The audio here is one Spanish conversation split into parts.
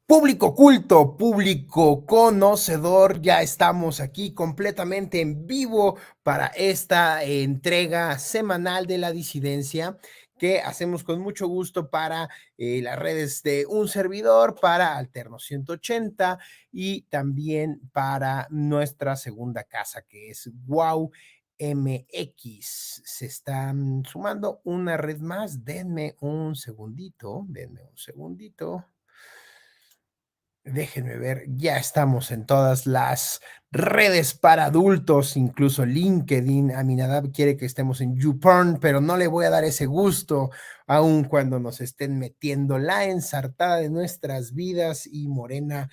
Público culto, público conocedor, ya estamos aquí completamente en vivo para esta entrega semanal de la disidencia que hacemos con mucho gusto para las redes de un servidor, para Alterno 180 y también para nuestra segunda casa que es Wow MX. Se están sumando una red más. Denme un segundito, denme un segundito. Déjenme ver, ya estamos en todas las redes para adultos, incluso LinkedIn. Aminadab quiere que estemos en YouPorn, pero no le voy a dar ese gusto, aun cuando nos estén metiendo la ensartada de nuestras vidas. Y Morena,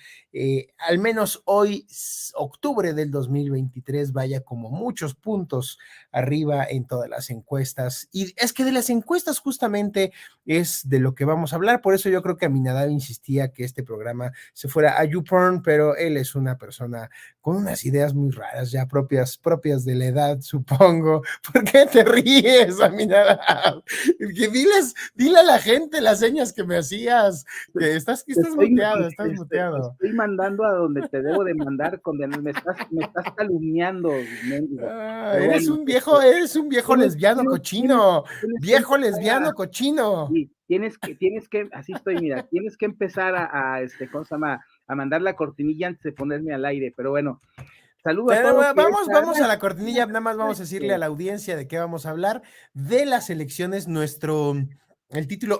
al menos hoy, octubre del 2023, vaya como muchos puntos arriba en todas las encuestas. Y es que de las encuestas justamente es de lo que vamos a hablar. Por eso yo creo que Aminadab insistía que este programa se fuera a YouPorn, pero él es una persona con unas ideas muy raras, ya propias de la edad, supongo. ¿Por qué te ríes, Aminadab? Dile a la gente las señas que me hacías, que estás muteado, estás muteado. Te estoy mandando a donde te debo de mandar, me estás calumniando, mendigo. Eres un viejo lesbiano cochino, viejo lesbiano cochino. Sí, tienes que, así estoy, mira, tienes que empezar ¿cómo se llama? A mandar la cortinilla antes de ponerme al aire, pero bueno, saludo a todos. Vamos a la cortinilla, nada más vamos a decirle a la audiencia de qué vamos a hablar, de las elecciones. El título,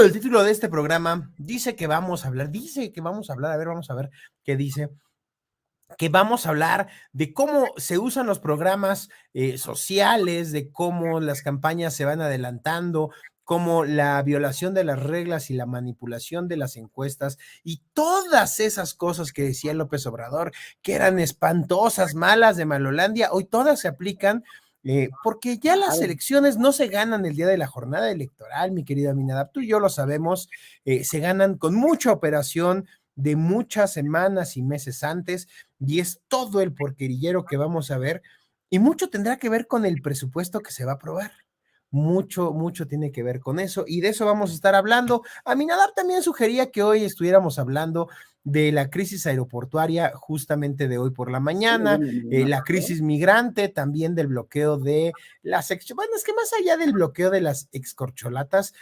el título de este programa dice que vamos a hablar, a ver, vamos a ver qué dice. Que vamos a hablar de cómo se usan los programas sociales, de cómo las campañas se van adelantando, como la violación de las reglas y la manipulación de las encuestas y todas esas cosas que decía López Obrador, que eran espantosas, malas de Malolandia, hoy todas se aplican, porque ya las elecciones no se ganan el día de la jornada electoral, mi querida Aminadab, tú y yo lo sabemos, se ganan con mucha operación de muchas semanas y meses antes, y es todo el porquerillero que vamos a ver, y mucho tendrá que ver con el presupuesto que se va a aprobar. Mucho tiene que ver con eso, y de eso vamos a estar hablando. Aminadab también sugería que hoy estuviéramos hablando de la crisis aeroportuaria, justamente de hoy por la mañana, la crisis migrante, también del bloqueo de las bueno, es que más allá del bloqueo de las excorcholatas,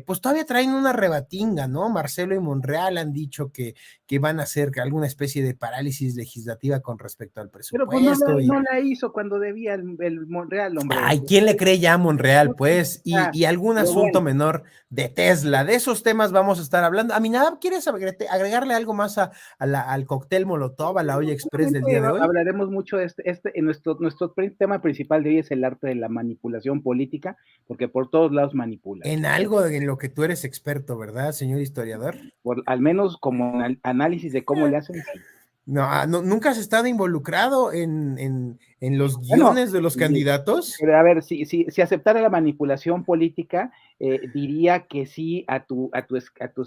pues todavía traen una rebatinga, ¿no? Marcelo y Monreal han dicho que van a hacer alguna especie de parálisis legislativa con respecto al presupuesto. Pero pues no la hizo cuando debía el Monreal, hombre. Ay, ¿quién le cree ya a Monreal, pues? Y algún asunto menor de Tesla. De esos temas vamos a estar hablando. Aminadab, ¿quieres agregarle algo más al cóctel Molotov, a la olla express del día de hoy? Hablaremos mucho de nuestro tema principal de hoy es el arte de la manipulación política, porque por todos lados manipulan. En algo en lo que tú eres experto, ¿verdad, señor historiador? Al menos como análisis de cómo le hacen. No, nunca has estado involucrado en los guiones de los candidatos. Pero a ver, si aceptara la manipulación política, diría que sí a tu.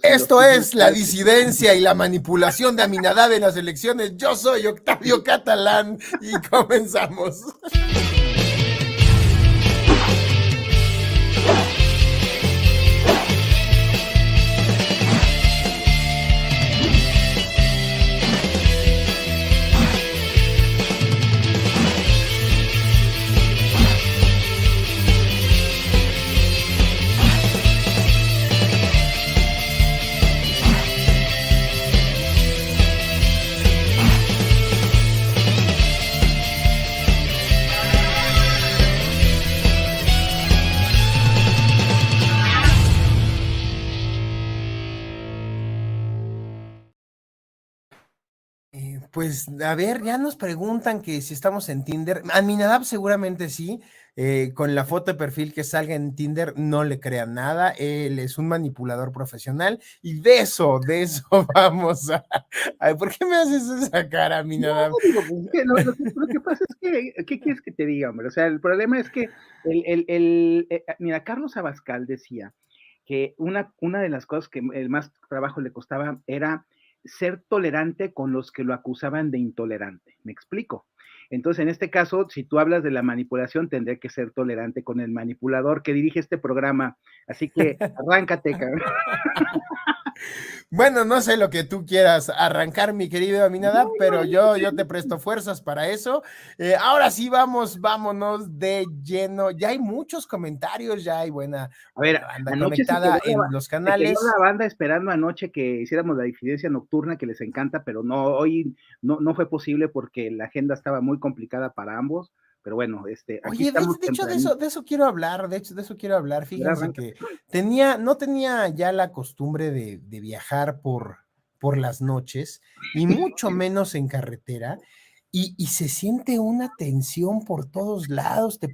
Esto es la disidencia y la manipulación de Aminadab en las elecciones. Yo soy Octavio Catalán y comenzamos. Pues a ver, ya nos preguntan que si estamos en Tinder. Aminadab seguramente sí. Con la foto de perfil que salga en Tinder, no le crean nada. Él es un manipulador profesional y de eso vamos a. Ay, ¿por qué me haces esa cara, Aminadab? No, digo, lo que pasa es que, ¿qué quieres que te diga, hombre? O sea, el problema es que mira, Carlos Abascal decía que una de las cosas que el más trabajo le costaba era ser tolerante con los que lo acusaban de intolerante. ¿Me explico? Entonces, en este caso, si tú hablas de la manipulación, tendré que ser tolerante con el manipulador que dirige este programa. Así que arráncate, cabrón. Bueno, no sé lo que tú quieras arrancar, mi querido No, Aminadab, pero yo te presto fuerzas para eso. Ahora sí, vámonos de lleno. Ya hay muchos comentarios, ya hay A ver, buena banda anoche conectada en los se quedó canales. la banda esperando anoche que hiciéramos la Difidencia Nocturna, que les encanta, pero no, hoy no fue posible porque la agenda estaba muy complicada para ambos. Pero bueno, aquí Oye, estamos de hecho, tempranito. de eso quiero hablar, de hecho, de eso quiero hablar. A ver, Fíjense arranca. que no tenía ya la costumbre de viajar por las noches y mucho menos en carretera. Y se siente una tensión por todos lados, te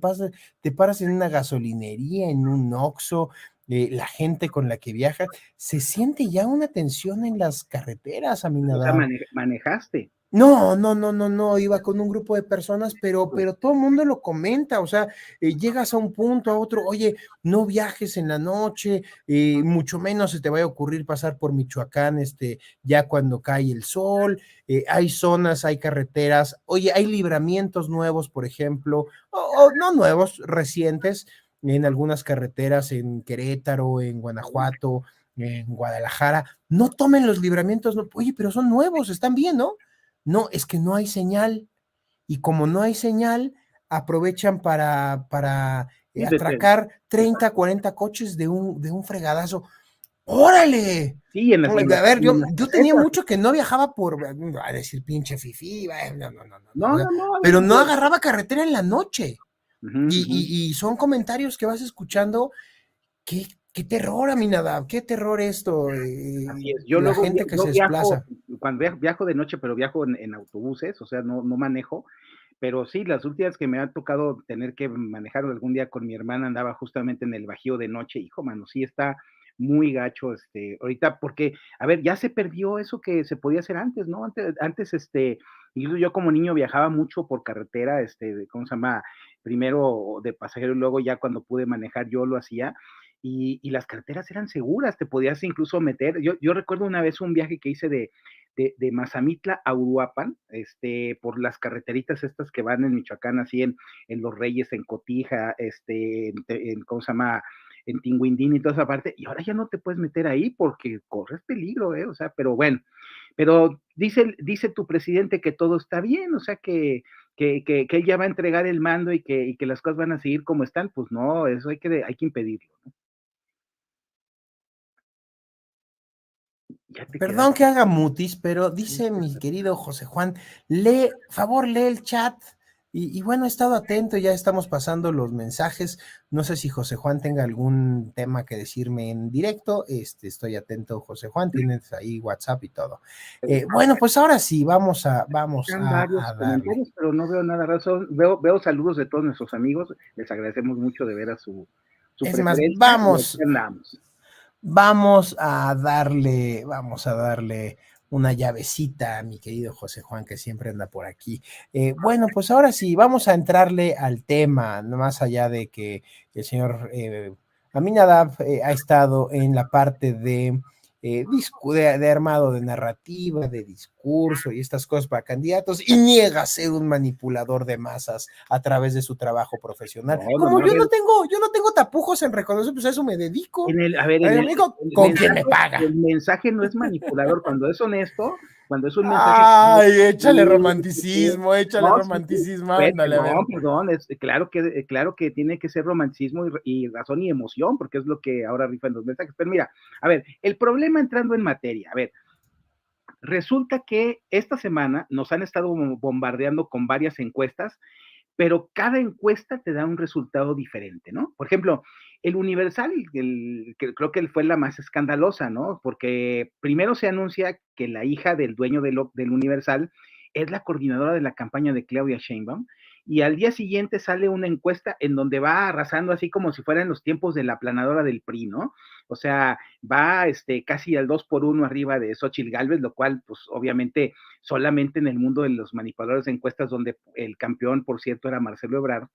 paras en una gasolinería, en un Oxxo, la gente con la que viajas, se siente ya una tensión en las carreteras, O sea, Aminadab. manejaste. No, iba con un grupo de personas, pero todo el mundo lo comenta, o sea, llegas a un punto, a otro, oye, no viajes en la noche, mucho menos se te vaya a ocurrir pasar por Michoacán, ya cuando cae el sol, hay zonas, hay carreteras, oye, hay libramientos nuevos, por ejemplo, o no nuevos, recientes, en algunas carreteras en Querétaro, en Guanajuato, en Guadalajara, no tomen los libramientos, no, oye, pero son nuevos, están bien, ¿no? No, es que no hay señal. Y como no hay señal, aprovechan para Sí, atracar 30, 40 coches de un fregadazo. ¡Órale! sí, A ver, en las yo tenía casetas. mucho que no viajaba a decir pinche fifí, no, No, no, no, a ver, pero no agarraba carretera en la noche. ujú, ujú. Y son comentarios que vas escuchando. Qué terror, Aminadab, qué terror esto, Así es. Yo la luego gente que yo se viajo, desplaza. cuando viajo de noche, pero viajo en autobuses, o sea, no manejo. Pero sí, las últimas que me ha tocado tener que manejar algún día con mi hermana, andaba justamente en el Bajío de noche. Hijo, mano, sí está muy gacho, ahorita, porque, a ver, ya se perdió eso que se podía hacer antes, ¿no? Antes, incluso yo como niño viajaba mucho por carretera, ¿cómo se llama? Primero de pasajero y luego ya cuando pude manejar yo lo hacía. Y las carreteras eran seguras, te podías incluso meter. Yo recuerdo una vez un viaje que hice de Mazamitla a Uruapan, por las carreteritas estas que van en Michoacán, así en Los Reyes, en Cotija, ¿cómo se llama? En Tinguindín y toda esa parte, y ahora ya no te puedes meter ahí porque corres peligro, ¿eh? O sea, pero bueno, pero dice tu presidente que todo está bien, o sea, que él ya va a entregar el mando y que las cosas van a seguir como están, pues no, eso hay que impedirlo, ¿no? Ya te Perdón quedaste. que haga mutis, pero dice mi querido José Juan, lee el chat. Bueno, he estado atento, ya estamos pasando los mensajes. No sé si José Juan tenga algún tema que decirme en directo. Estoy atento, José Juan, tienes ahí WhatsApp y todo. Bueno, pues ahora sí, Están varios a darle. comentarios, pero no veo nada razón. Veo saludos de todos nuestros amigos. Les agradecemos mucho de ver a su Es más, preferencia y aquí andamos. vamos a darle una llavecita a mi querido José Juan, que siempre anda por aquí. Bueno, pues ahora sí, vamos a entrarle al tema, no más allá de que el señor Aminadab ha estado en la parte de armado de narrativa, de discurso y estas cosas para candidatos, y niega ser un manipulador de masas a través de su trabajo profesional. No, Como a ver, yo no tengo tapujos en reconocer, pues a eso me dedico. a ver, Amigo, ¿con quién me paga? el mensaje no es manipulador. Cuando es honesto, cuando es un mensaje que Ay, que- échale no, sí, sí, romanticismo, pues, ándale, a ver. perdón, claro que tiene que ser romanticismo y razón y emoción, porque es lo que ahora rifan los mensajes. Pero mira, a ver, el problema entrando en materia, a ver, resulta que esta semana nos han estado bombardeando con varias encuestas, pero cada encuesta te da un resultado diferente, ¿no? Por ejemplo, el Universal, que creo que fue la más escandalosa, ¿no? Porque primero se anuncia que la hija del dueño del Universal es la coordinadora de la campaña de Claudia Sheinbaum, y al día siguiente sale una encuesta en donde va arrasando así como si fuera en los tiempos de la planadora del PRI, ¿no? O sea, va casi al 2-1 arriba de Xochitl Gálvez, lo cual, pues obviamente, solamente en el mundo de los manipuladores de encuestas, donde el campeón, por cierto, era Marcelo Ebrard,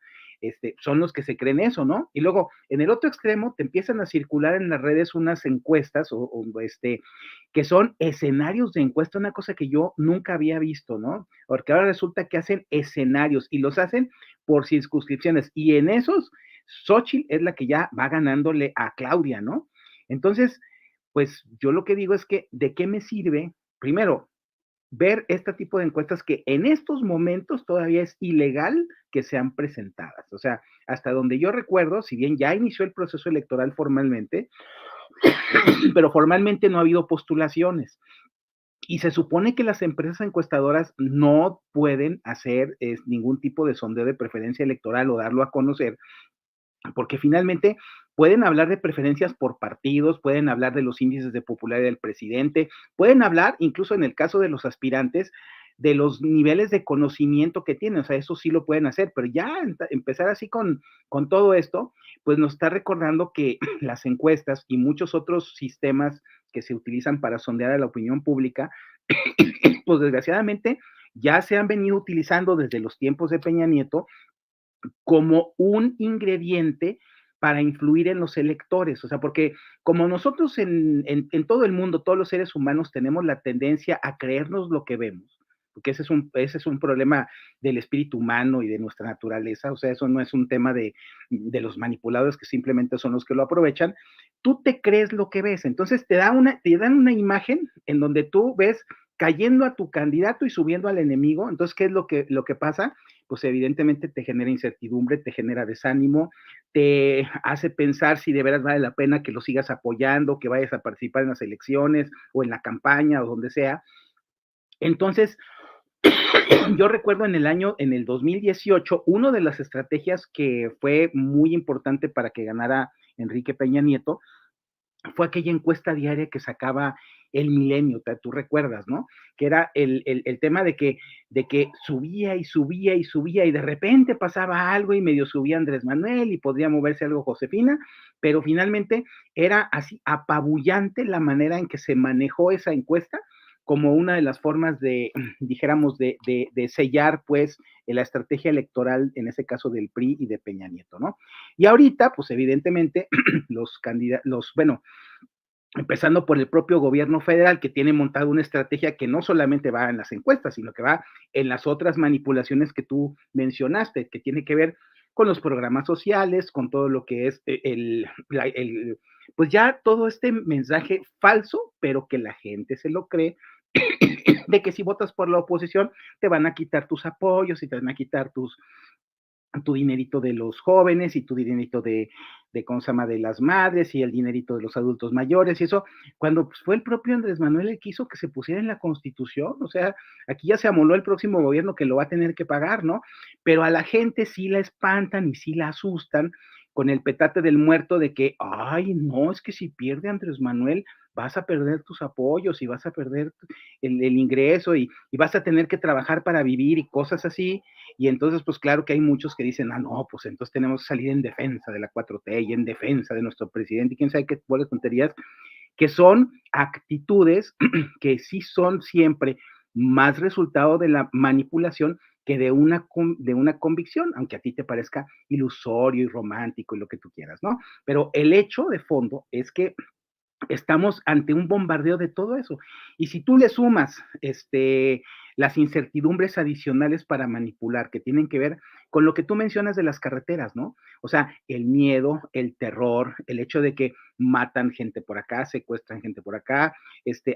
son los que se creen eso, ¿no? Y luego, en el otro extremo, te empiezan a circular en las redes unas encuestas que son escenarios de encuesta, una cosa que yo nunca había visto, ¿no? Porque ahora resulta que hacen escenarios y los hacen por circunscripciones, y en esos, Xochitl es la que ya va ganándole a Claudia, ¿no? Entonces, pues yo lo que digo es que, ¿de qué me sirve? Primero, ver este tipo de encuestas que en estos momentos todavía es ilegal que sean presentadas. O sea, hasta donde yo recuerdo, si bien ya inició el proceso electoral formalmente, pero formalmente no ha habido postulaciones. Y se supone que las empresas encuestadoras no pueden hacer ningún tipo de sondeo de preferencia electoral o darlo a conocer, porque finalmente pueden hablar de preferencias por partidos, pueden hablar de los índices de popularidad del presidente, pueden hablar, incluso en el caso de los aspirantes, de los niveles de conocimiento que tienen, o sea, eso sí lo pueden hacer, pero ya empezar así con todo esto, pues nos está recordando que las encuestas y muchos otros sistemas que se utilizan para sondear a la opinión pública, pues desgraciadamente ya se han venido utilizando desde los tiempos de Peña Nieto como un ingrediente para influir en los electores, o sea, porque como nosotros en todo el mundo, todos los seres humanos tenemos la tendencia a creernos lo que vemos, porque ese es un problema del espíritu humano y de nuestra naturaleza, o sea, eso no es un tema de los manipuladores que simplemente son los que lo aprovechan, tú te crees lo que ves, entonces te dan una imagen en donde tú ves cayendo a tu candidato y subiendo al enemigo, entonces, ¿qué es lo que pasa? Pues evidentemente te genera incertidumbre, te genera desánimo, te hace pensar si de veras vale la pena que lo sigas apoyando, que vayas a participar en las elecciones o en la campaña o donde sea. Entonces, yo recuerdo en el 2018, una de las estrategias que fue muy importante para que ganara Enrique Peña Nieto fue aquella encuesta diaria que sacaba el Milenio, tú recuerdas, ¿no? Que era el tema de que subía y subía y subía y de repente pasaba algo y medio subía Andrés Manuel y podría moverse algo Josefina, pero finalmente era así apabullante la manera en que se manejó esa encuesta como una de las formas de, dijéramos, de sellar, pues, la estrategia electoral, en ese caso del PRI y de Peña Nieto, ¿no? Y ahorita, pues, evidentemente, los candidatos, bueno, empezando por el propio gobierno federal, que tiene montada una estrategia que no solamente va en las encuestas, sino que va en las otras manipulaciones que tú mencionaste, que tiene que ver con los programas sociales, con todo lo que es pues ya todo este mensaje falso, pero que la gente se lo cree, de que si votas por la oposición te van a quitar tus apoyos y te van a quitar tu dinerito de los jóvenes y tu dinerito ¿cómo se llama?, de las madres y el dinerito de los adultos mayores y eso, cuando pues, fue el propio Andrés Manuel el que hizo que se pusiera en la Constitución, o sea, aquí ya se amoló el próximo gobierno que lo va a tener que pagar, ¿no? Pero a la gente sí la espantan y sí la asustan con el petate del muerto de que, ay, no, es que si pierde Andrés Manuel, vas a perder tus apoyos y vas a perder el ingreso y vas a tener que trabajar para vivir y cosas así, y entonces, pues claro que hay muchos que dicen, ah, no, pues entonces tenemos que salir en defensa de la 4T y en defensa de nuestro presidente y quién sabe qué buenas tonterías, que son actitudes que sí son siempre más resultado de la manipulación que de una convicción, aunque a ti te parezca ilusorio y romántico y lo que tú quieras, ¿no? Pero el hecho de fondo es que estamos ante un bombardeo de todo eso. Y si tú le sumas las incertidumbres adicionales para manipular, que tienen que ver con lo que tú mencionas de las carreteras, ¿no? O sea, el miedo, el terror, el hecho de que matan gente por acá, secuestran gente por acá,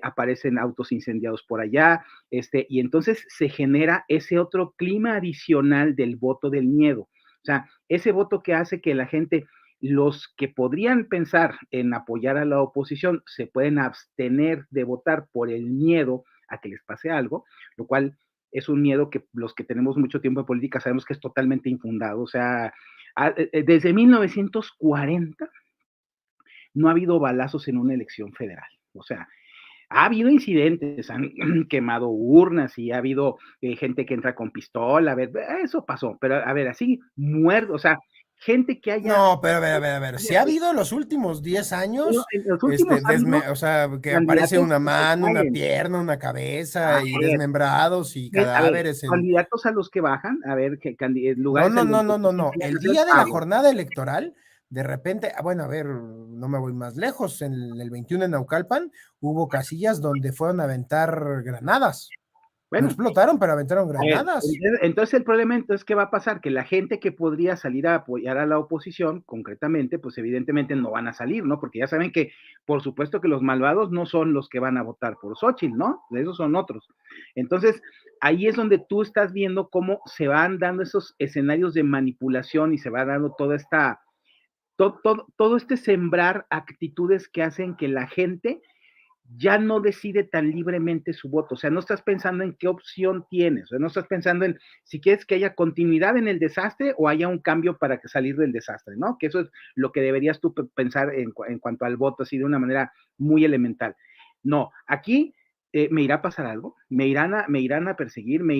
aparecen autos incendiados por allá, y entonces se genera ese otro clima adicional del voto del miedo. O sea, ese voto que hace que la gente los que podrían pensar en apoyar a la oposición se pueden abstener de votar por el miedo a que les pase algo, lo cual es un miedo que los que tenemos mucho tiempo en política sabemos que es totalmente infundado. O sea, desde 1940 no ha habido balazos en una elección federal. O sea, ha habido incidentes, han quemado urnas y ha habido gente que entra con pistola, a ver, eso pasó, pero a ver, así muerto, o sea, gente que haya... No, pero a ver, si ha habido los últimos 10 Bueno, años, en los últimos ha habido o sea, que aparece candidatos una que se mano, una caen. pierna, una A cabeza y ver, desmembrados y a ver, cadáveres en... candidatos a los que bajan, a ver, No, lugares no, en no, donde no, se no, no. sienten El agresores, día de la bueno, jornada electoral, de repente, bueno, a ver, no me voy más lejos, en el 21 en Naucalpan hubo casillas donde fueron a aventar granadas. No Bueno, explotaron, pero aventaron a ver, granadas. entonces el problema, entonces, ¿qué va a pasar? Que la gente que podría salir a apoyar a la oposición, concretamente, pues evidentemente no van a salir, ¿no? Porque ya saben que, por supuesto que los malvados no son los que van a votar por Xochitl, ¿no? Esos son otros. Entonces, ahí es donde tú estás viendo cómo se van dando esos escenarios de manipulación y se va dando toda esta, todo este sembrar actitudes que hacen que la gente ya no decide tan libremente su voto. O sea, no estás pensando en qué opción tienes, o sea, no estás pensando en si quieres que haya continuidad en el desastre o haya un cambio para salir del desastre, ¿no? Que eso es lo que deberías tú pensar en cuanto al voto, así de una manera muy elemental. No, aquí me irá a pasar algo, me irán a perseguir, me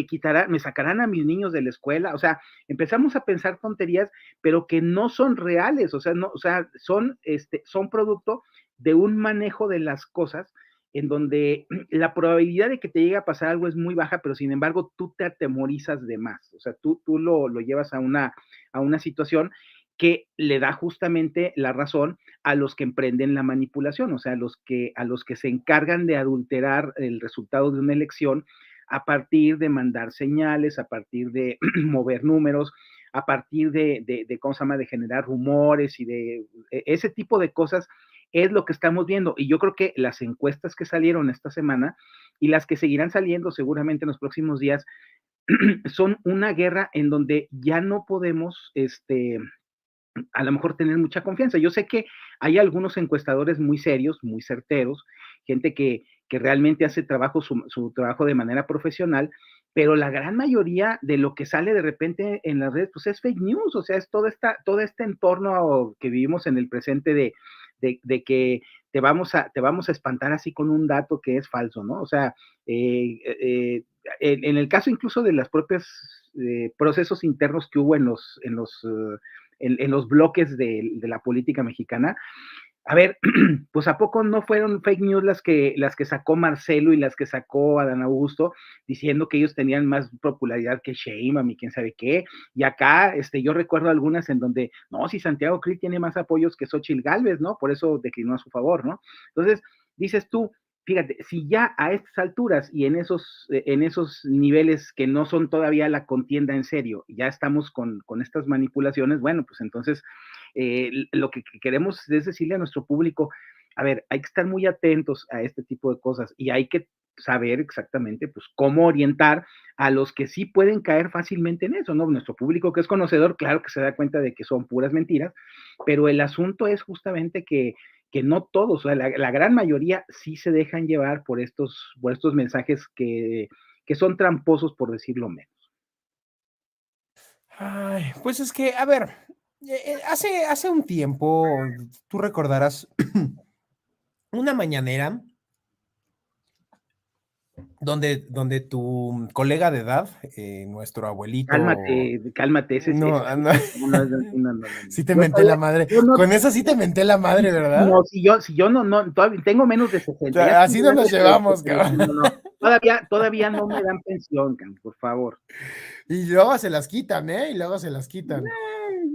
quitarán, me sacarán a mis niños de la escuela, o sea, empezamos a pensar tonterías, pero que no son reales, o sea, no, o sea, son producto de un manejo de las cosas en donde la probabilidad de que te llegue a pasar algo es muy baja, pero sin embargo tú te atemorizas de más, o sea, tú lo llevas a una situación que le da justamente la razón a los que emprenden la manipulación, o sea, a los que se encargan de adulterar el resultado de una elección a partir de mandar señales, a partir de mover números, a partir ¿cómo se llama?, de generar rumores y de ese tipo de cosas es lo que estamos viendo. Y yo creo que las encuestas que salieron esta semana y las que seguirán saliendo seguramente en los próximos días son una guerra en donde ya no podemos, a lo mejor tener mucha confianza. Yo sé que hay algunos encuestadores muy serios, muy certeros, gente que realmente hace su trabajo de manera profesional, pero la gran mayoría de lo que sale de repente en las redes, pues es fake news, o sea, es todo este entorno que vivimos en el presente de que te vamos a espantar así con un dato que es falso, ¿no? O sea, en el caso incluso de las propias procesos internos que hubo en los bloques de la política mexicana. A ver, pues ¿a poco no fueron fake news las que sacó Marcelo y las que sacó Adán Augusto diciendo que ellos tenían más popularidad que Sheinbaum y quién sabe qué? Y acá, yo recuerdo algunas en donde, no, si Santiago Krill tiene más apoyos que Xochitl Gálvez, ¿no? Por eso declinó a su favor, ¿no? Entonces, dices tú, fíjate, si ya a estas alturas y en esos niveles que no son todavía la contienda en serio, ya estamos con estas manipulaciones, bueno, pues entonces lo que queremos es decirle a nuestro público, a ver, hay que estar muy atentos a este tipo de cosas y hay que saber exactamente pues cómo orientar a los que sí pueden caer fácilmente en eso, ¿no? Nuestro público que es conocedor, claro que se da cuenta de que son puras mentiras, pero el asunto es justamente que no todos, o sea, la gran mayoría sí se dejan llevar por estos mensajes que son tramposos, por decirlo menos. Ay, pues es que, a ver, hace un tiempo, tú recordarás una mañanera donde tu colega de edad, nuestro abuelito, Cálmate, cálmate, no, no, no. sí te menté la madre, Yo no, con eso sí te menté la madre, ¿verdad? no, si yo no, todavía tengo menos de 60, ya estoy Así no nos grande, llevamos, pero sí, cabrón. no, no, todavía no me dan pensión, por favor. Y luego se las quitan, ¿eh? Y luego se las quitan.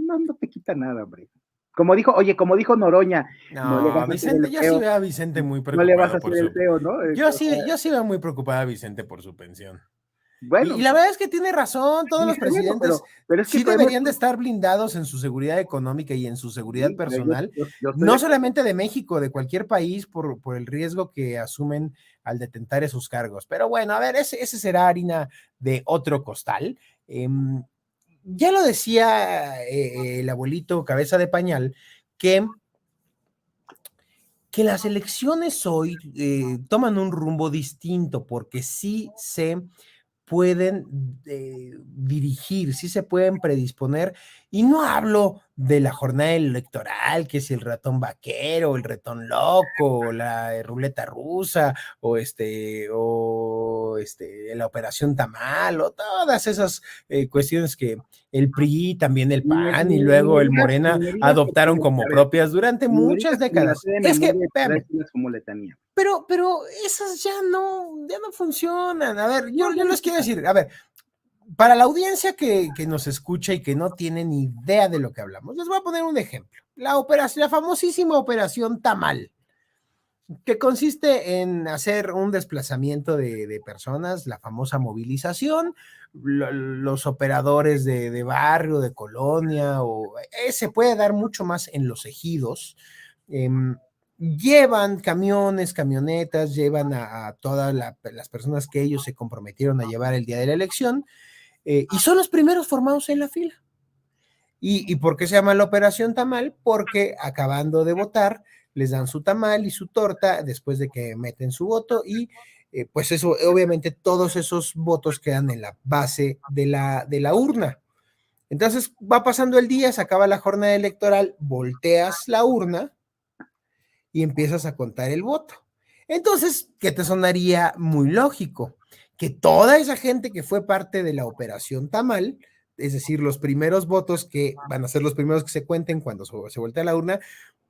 No, no te quita nada, hombre. Como dijo Noroña, no le No, vas a hacer el Vicente, yo sí feo, veo a Vicente muy no le vas a preocupado hacer por el su. feo, ¿no? O sea, Yo sí veo muy preocupada a Vicente por su pensión. Y bueno, la verdad es que tiene razón, todos sí, los bueno, presidentes pero es que el sí problema es deberían de estar blindados en su seguridad económica y en su seguridad sí, pero personal, yo estoy de no acuerdo. solamente de México, de cualquier país por el riesgo que asumen al detentar esos cargos. Pero bueno, a ver, ese será harina de otro costal. Ya lo decía el abuelito Cabeza de Pañal, que las elecciones hoy toman un rumbo distinto porque sí se pueden dirigir, sí se pueden predisponer, y no hablo de la jornada electoral, que es el ratón vaquero, el ratón loco, o la ruleta rusa, la operación tamal, o todas esas cuestiones que el PRI, también el PAN y Ni luego me el digas, Morena ni me digas adoptaron como a ver, propias durante ni me muchas digas que me la décadas. sé de Es que, memoria y te espérame, traes como letanía. pero esas ya no funcionan. A ver, No, yo ya no les quiero existe. decir, a ver, para la audiencia que nos escucha y que no tiene ni idea de lo que hablamos, les voy a poner un ejemplo. La famosísima operación Tamal. que consiste en hacer un desplazamiento de personas, la famosa movilización, los operadores de barrio, de colonia, o se puede dar mucho más en los ejidos. Llevan camiones, camionetas, llevan a todas las personas que ellos se comprometieron a llevar el día de la elección, y son los primeros formados en la fila. ¿Y por qué se llama la Operación Tamal? Porque acabando de votar, les dan su tamal y su torta después de que meten su voto y pues eso, obviamente todos esos votos quedan en la base de la urna. Entonces va pasando el día, se acaba la jornada electoral, volteas la urna y empiezas a contar el voto. Entonces, ¿qué te sonaría muy lógico? Que toda esa gente que fue parte de la Operación Tamal, es decir, los primeros votos que van a ser los primeros que se cuenten cuando se voltea la urna,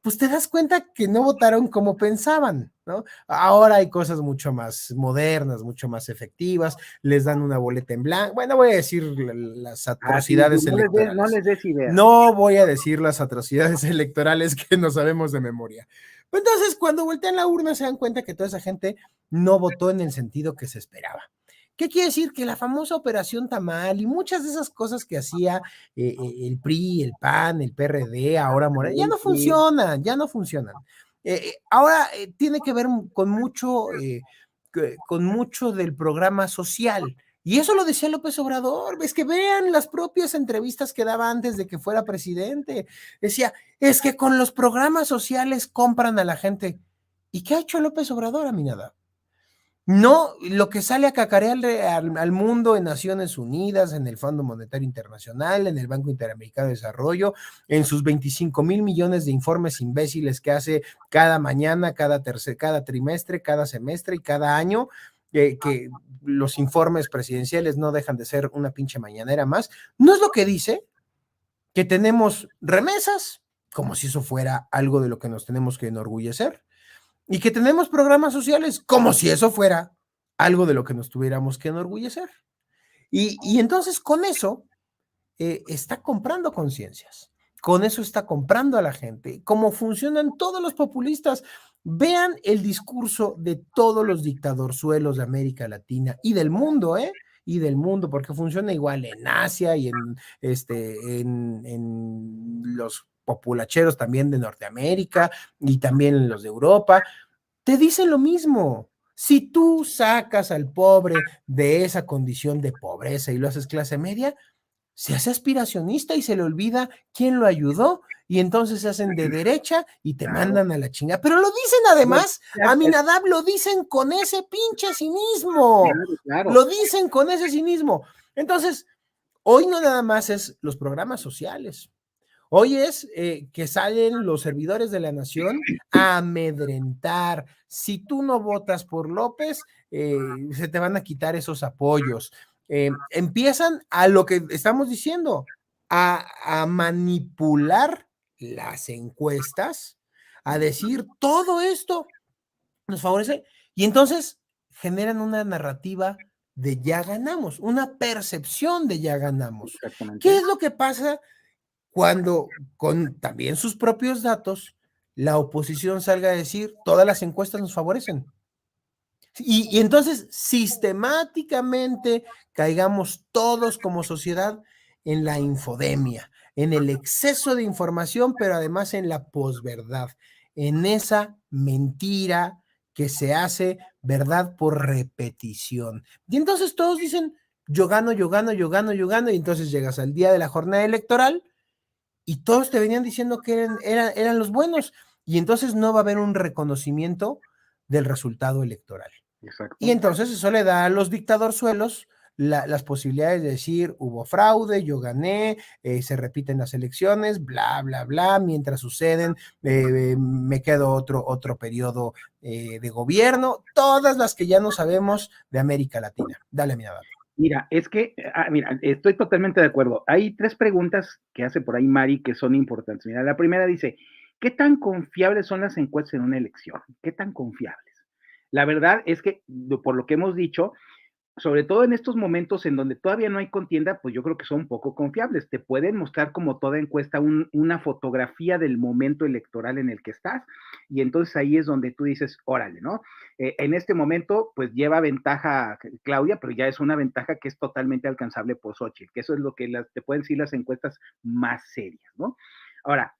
pues te das cuenta que no votaron como pensaban, ¿no? Ahora hay cosas mucho más modernas, mucho más efectivas, les dan una boleta en blanco, bueno, voy a decir las Sí, sí, atrocidades no electorales. les des ideas. No voy a decir las atrocidades electorales que no sabemos de memoria. Entonces, cuando voltean la urna, se dan cuenta que toda esa gente no votó en el sentido que se esperaba. ¿Qué quiere decir? Que la famosa Operación Tamal y muchas de esas cosas que hacía el PRI, el PAN, el PRD, ahora Morena, ya no Sí, funcionan, ya no funcionan. Ahora tiene que ver con mucho del programa social. Y eso lo decía López Obrador, es que vean las propias entrevistas que daba antes de que fuera presidente. Decía, es que con los programas sociales compran a la gente. ¿Y qué ha hecho López Obrador, Aminada? No, lo que sale a cacarear al mundo en Naciones Unidas, en el Fondo Monetario Internacional, en el Banco Interamericano de Desarrollo, en sus 25,000 millones de informes imbéciles que hace cada mañana, cada trimestre, cada semestre y cada año, que los informes presidenciales no dejan de ser una pinche mañanera más. ¿No es lo que dice? Que tenemos remesas, como si eso fuera algo de lo que nos tenemos que enorgullecer, y que tenemos programas sociales, como si eso fuera algo de lo que nos tuviéramos que enorgullecer. Y entonces con eso está comprando conciencias, con eso está comprando a la gente, cómo funcionan todos los populistas. Vean el discurso de todos los dictadorzuelos de América Latina y del mundo, ¿eh? Y del mundo, porque funciona igual en Asia y en los populacheros también de Norteamérica y también en los de Europa. Te dicen lo mismo. Si tú sacas al pobre de esa condición de pobreza y lo haces clase media, se hace aspiracionista y se le olvida quién lo ayudó y entonces se hacen de derecha y te claro. mandan a la chingada. Pero lo dicen Bueno, además, a Minadab lo dicen con ese pinche cinismo. claro, claro. Lo dicen con ese cinismo. Entonces, hoy no nada más es los programas sociales. Hoy es que salen los servidores de la nación a amedrentar. Si tú no votas por López, se te van a quitar esos apoyos. Empiezan a lo que estamos diciendo, a manipular las encuestas, a decir todo esto nos favorece y entonces generan una narrativa de ya ganamos, una percepción de ya ganamos. ¿Qué Exactamente. es lo que pasa cuando con también sus propios datos la oposición salga a decir todas las encuestas nos favorecen? Y entonces sistemáticamente caigamos todos como sociedad en la infodemia, en el exceso de información, pero además en la posverdad, en esa mentira que se hace verdad por repetición. Y entonces todos dicen, yo gano, yo gano, yo gano, yo gano, y entonces llegas al día de la jornada electoral y todos te venían diciendo que eran los buenos, y entonces no va a haber un reconocimiento del resultado electoral. Y Exacto. entonces eso le da a los dictadorzuelos las posibilidades de decir, hubo fraude, yo gané, se repiten las elecciones, bla, bla, bla, mientras suceden, me quedo otro periodo de gobierno, todas las que ya no sabemos de América Latina. Dale, mi Nadal. Mira, es que, mira, estoy totalmente de acuerdo. Hay tres preguntas que hace por ahí Mari que son importantes. Mira, la primera dice, ¿qué tan confiables son las encuestas en una elección? ¿Qué tan confiables? La verdad es que, por lo que hemos dicho, sobre todo en estos momentos en donde todavía no hay contienda, pues yo creo que son poco confiables. Te pueden mostrar como toda encuesta una fotografía del momento electoral en el que estás y entonces ahí es donde tú dices, órale, ¿no? En este momento, pues lleva ventaja Claudia, pero ya es una ventaja que es totalmente alcanzable por Xochitl, que eso es lo que te pueden decir las encuestas más serias, ¿no? Ahora,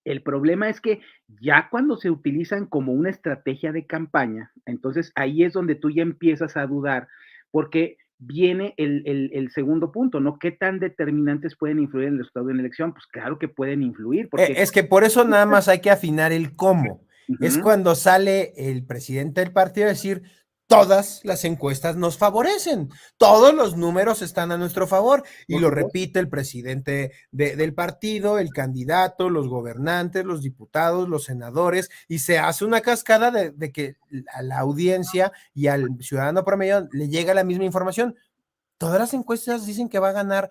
el problema es que ya cuando se utilizan como una estrategia de campaña, entonces ahí es donde tú ya empiezas a dudar, porque viene el segundo punto, ¿no? ¿Qué tan determinantes pueden influir en el resultado de una elección? Pues claro que pueden influir, porque... Es que por eso nada más hay que afinar el cómo. Es Ujú, cuando sale el presidente del partido a decir, todas las encuestas nos favorecen, todos los números están a nuestro favor, y por lo supuesto. repite el presidente del partido, el candidato, los gobernantes, los diputados, los senadores, y se hace una cascada de que a la audiencia y al ciudadano promedio le llega la misma información. Todas las encuestas dicen que va a ganar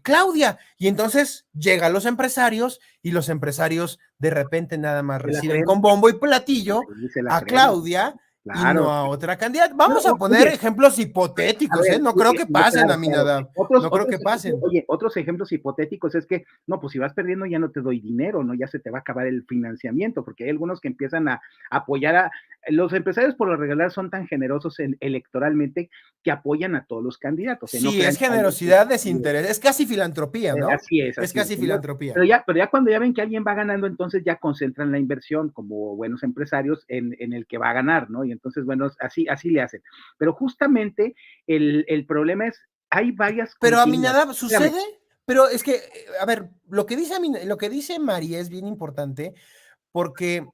Claudia. Y entonces llegan los empresarios y los empresarios de repente nada más ¿Se la reciben creen? con bombo y platillo Sí, se la a creen. Claudia y Claro. no a otra candidata. No, Vamos a poner oye, ejemplos a hipotéticos, ¿eh? ver, No creo oye, que no, pasen, claro, a mí claro. nada. Otros, No creo otros que ejemplos, pasen. oye, otros ejemplos hipotéticos es que, no, pues si vas perdiendo ya no te doy dinero, ¿no? Ya se te va a acabar el financiamiento, porque hay algunos que empiezan a apoyar a, los empresarios por lo regular son tan generosos electoralmente que apoyan a todos los candidatos, no Sí, crean es que alguien generosidad, desinterés, es casi filantropía, ¿no? así es, Es así es. casi ¿No? filantropía. Pero ya cuando ya ven que alguien va ganando, entonces ya concentran la inversión como buenos empresarios en el que va a ganar, ¿no? Y entonces, bueno, así le hacen. Pero justamente el problema es, hay varias Pero a contiendas. Minadab Dígame, sucede, pero es que, a ver, lo que dice María es bien importante porque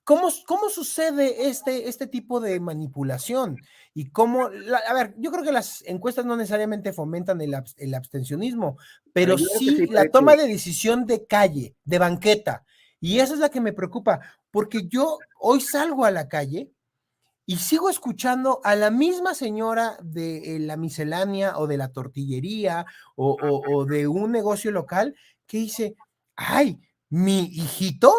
¿cómo sucede este tipo de manipulación? Y cómo, a ver, yo creo que las encuestas no necesariamente fomentan el abstencionismo, a ver, pero yo creo que sí sí, la toma de decisión de calle, de banqueta. Y esa es la que me preocupa, porque yo hoy salgo a la calle y sigo escuchando a la misma señora de la miscelánea o de la tortillería o de un negocio local que dice, ay, mi hijito,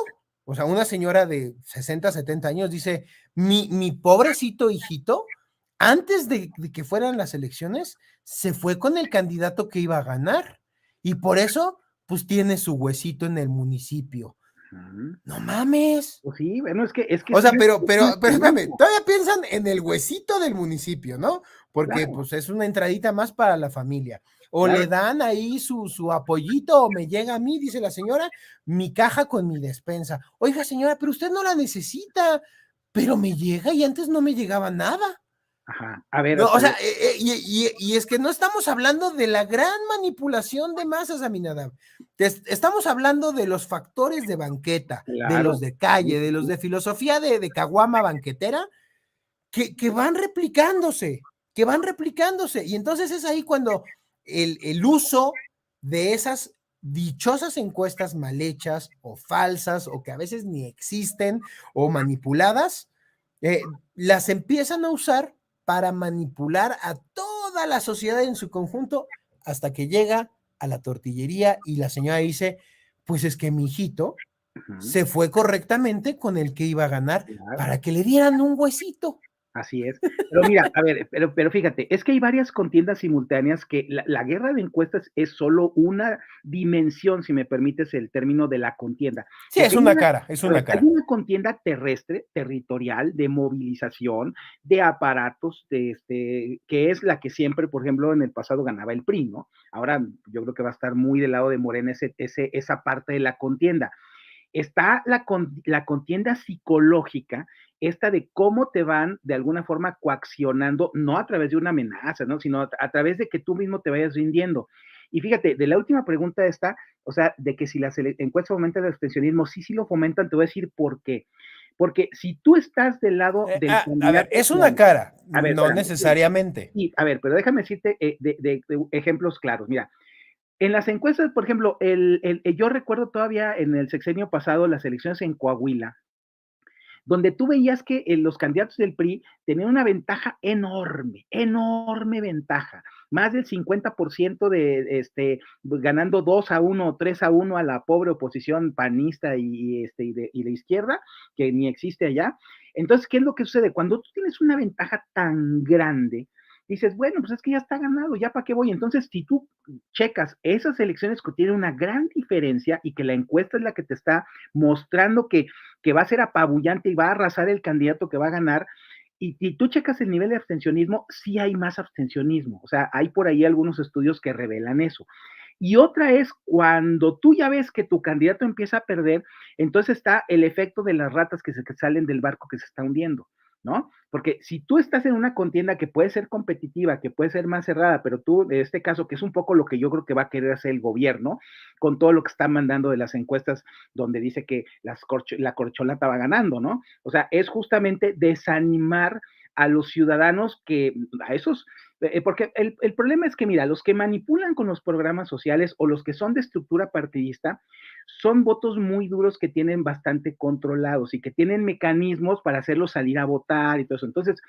o sea, una señora de 60, 70 años dice, mi pobrecito hijito, antes de que fueran las elecciones, se fue con el candidato que iba a ganar y por eso, pues tiene su huesito en el municipio. ujú. No mames. Pues sí, bueno, es que O sí sea, es un pero espérame, experimento, todavía piensan en el huesito del municipio, ¿no? Porque claro, pues es una entradita más para la familia. O claro, le dan ahí su apoyito, o me llega a mí, dice la señora, mi caja con mi despensa. Oiga, señora, pero usted no la necesita, pero me llega y antes no me llegaba nada. ajá. A ver, No, o a sea, ver, y es que no estamos hablando de la gran manipulación de masas, Aminadab. Estamos hablando de los factores de banqueta, de los claro, de sí, calle, sí, de los sí, de filosofía de caguama banquetera, que van replicándose, que van replicándose. Y entonces es ahí cuando el uso de esas dichosas encuestas mal hechas o falsas o que a veces ni existen o manipuladas, las empiezan a usar para manipular a toda la sociedad en su conjunto hasta que llega a la tortillería y la señora dice, pues es que mi hijito ujú, se fue correctamente con el que iba a ganar claro. para que le dieran un huesito. Así es. Pero mira, a ver, pero fíjate, es que hay varias contiendas simultáneas que la guerra de encuestas es solo una dimensión, si me permites el término, de la contienda. Sí, Porque es hay una una, cara, es a una ver, hay cara. una contienda terrestre, territorial, de movilización, de aparatos, que es la que siempre, por ejemplo, en el pasado ganaba el PRI, ¿no? Ahora yo creo que va a estar muy del lado de Morena esa parte de la contienda. Está la contienda psicológica, esta de cómo te van de alguna forma coaccionando, no a través de una amenaza, ¿no? Sino a través de que tú mismo te vayas rindiendo. Y fíjate, de la última pregunta esta, o sea, de que si las encuestas fomentan el abstencionismo, sí, sí lo fomentan, te voy a decir por qué. Porque si tú estás del lado del A ver, candidato, es una cara, a ver, no espérame, sí, necesariamente. sí, a ver, pero déjame decirte de ejemplos claros. Mira, en las encuestas, por ejemplo, yo recuerdo todavía en el sexenio pasado las elecciones en Coahuila, donde tú veías que los candidatos del PRI tenían una ventaja enorme, enorme ventaja, más del 50% ganando 2-1 o 3-1 a la pobre oposición panista y de izquierda, que ni existe allá. Entonces, ¿qué es lo que sucede? Cuando tú tienes una ventaja tan grande, dices, bueno, pues es que ya está ganado, ya para qué voy. Entonces, si tú checas esas elecciones que tienen una gran diferencia y que la encuesta es la que te está mostrando que va a ser apabullante y va a arrasar el candidato que va a ganar, y tú checas el nivel de abstencionismo, sí hay más abstencionismo. O sea, hay por ahí algunos estudios que revelan eso. Y otra es cuando tú ya ves que tu candidato empieza a perder, entonces está el efecto de las ratas que salen del barco que se está hundiendo, ¿no? Porque si tú estás en una contienda que puede ser competitiva, que puede ser más cerrada, pero tú, en este caso, que es un poco lo que yo creo que va a querer hacer el gobierno, con todo lo que está mandando de las encuestas, donde dice que la corcholata va ganando, ¿no? O sea, es justamente desanimar a los ciudadanos que, a esos, porque el problema es que, mira, los que manipulan con los programas sociales o los que son de estructura partidista son votos muy duros que tienen bastante controlados y que tienen mecanismos para hacerlos salir a votar y todo eso. Entonces,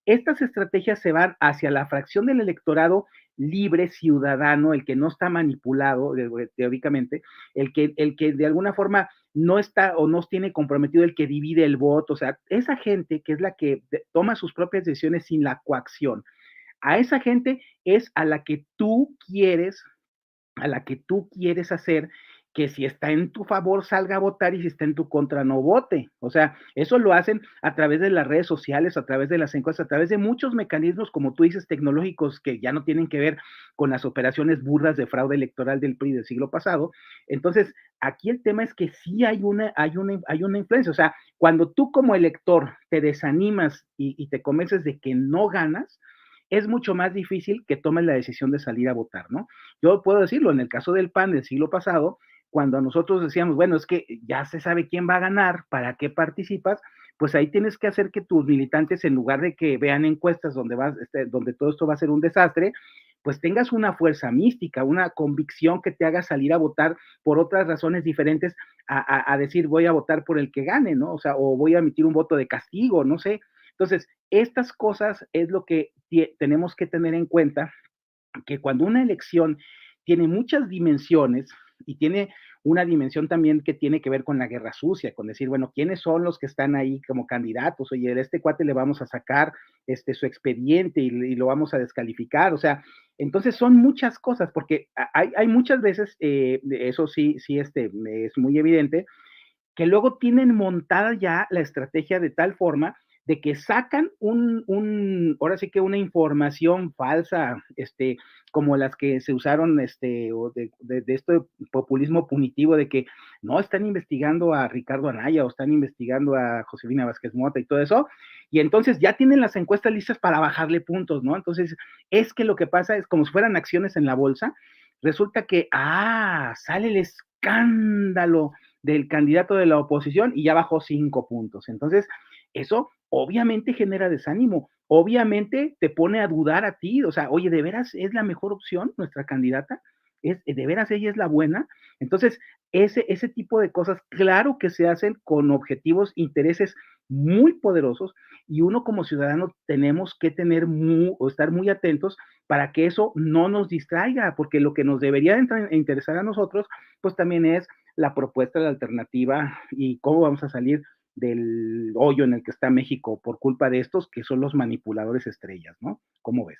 estas estrategias se van hacia la fracción del electorado libre, ciudadano, el que no está manipulado teóricamente, el que de alguna forma no está o no tiene comprometido, el que divide el voto, o sea, esa gente que es la que toma sus propias decisiones sin la coacción. A esa gente es a la que tú quieres hacer que si está en tu favor salga a votar y si está en tu contra no vote. O sea, eso lo hacen a través de las redes sociales, a través de las encuestas, a través de muchos mecanismos, como tú dices, tecnológicos que ya no tienen que ver con las operaciones burdas de fraude electoral del PRI del siglo pasado. Entonces, aquí el tema es que sí hay una influencia. O sea, cuando tú como elector te desanimas y te convences de que no ganas, es mucho más difícil que tomes la decisión de salir a votar, ¿no? Yo puedo decirlo, en el caso del PAN del siglo pasado, cuando nosotros decíamos, bueno, es que ya se sabe quién va a ganar, para qué participas, pues ahí tienes que hacer que tus militantes, en lugar de que vean encuestas donde todo esto va a ser un desastre, pues tengas una fuerza mística, una convicción que te haga salir a votar por otras razones diferentes a decir voy a votar por el que gane, ¿no? O sea, o voy a emitir un voto de castigo, no sé. Entonces, estas cosas es lo que tenemos que tener en cuenta, que cuando una elección tiene muchas dimensiones y tiene una dimensión también que tiene que ver con la guerra sucia, con decir, bueno, ¿quiénes son los que están ahí como candidatos? Oye, a este cuate le vamos a sacar su expediente y lo vamos a descalificar, o sea, entonces son muchas cosas, porque hay muchas veces, eso sí, es muy evidente, que luego tienen montada ya la estrategia de tal forma de que sacan ahora sí que una información falsa, como las que se usaron, o de este populismo punitivo de que no están investigando a Ricardo Anaya o están investigando a Josefina Vázquez Mota y todo eso, y entonces ya tienen las encuestas listas para bajarle puntos, ¿no? Entonces, es que lo que pasa es como si fueran acciones en la bolsa, resulta que, sale el escándalo del candidato de la oposición y ya bajó 5 puntos. Entonces, eso obviamente genera desánimo, obviamente te pone a dudar a ti, o sea, oye, ¿de veras es la mejor opción nuestra candidata? ¿De veras ella es la buena? Entonces, ese tipo de cosas, claro que se hacen con objetivos, intereses muy poderosos y uno como ciudadano tenemos que estar muy atentos para que eso no nos distraiga, porque lo que nos debería interesar a nosotros, pues también es la propuesta, la alternativa y cómo vamos a salir del hoyo en el que está México por culpa de estos que son los manipuladores estrellas, ¿no? ¿Cómo ves?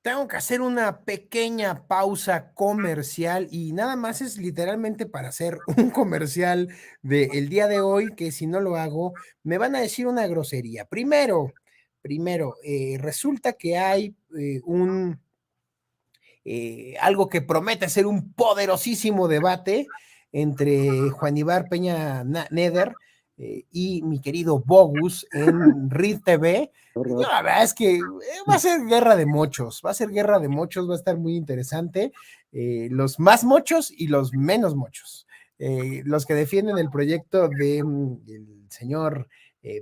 Tengo que hacer una pequeña pausa comercial y nada más es literalmente para hacer un comercial del día de hoy, que si no lo hago, me van a decir una grosería. Primero, resulta que hay algo que promete ser un poderosísimo debate entre Juan Ibar Peña Neder y mi querido Bogus en RID TV. Yo, la verdad es que va a ser guerra de mochos, va a estar muy interesante. Los más mochos y los menos mochos. Los que defienden el proyecto del señor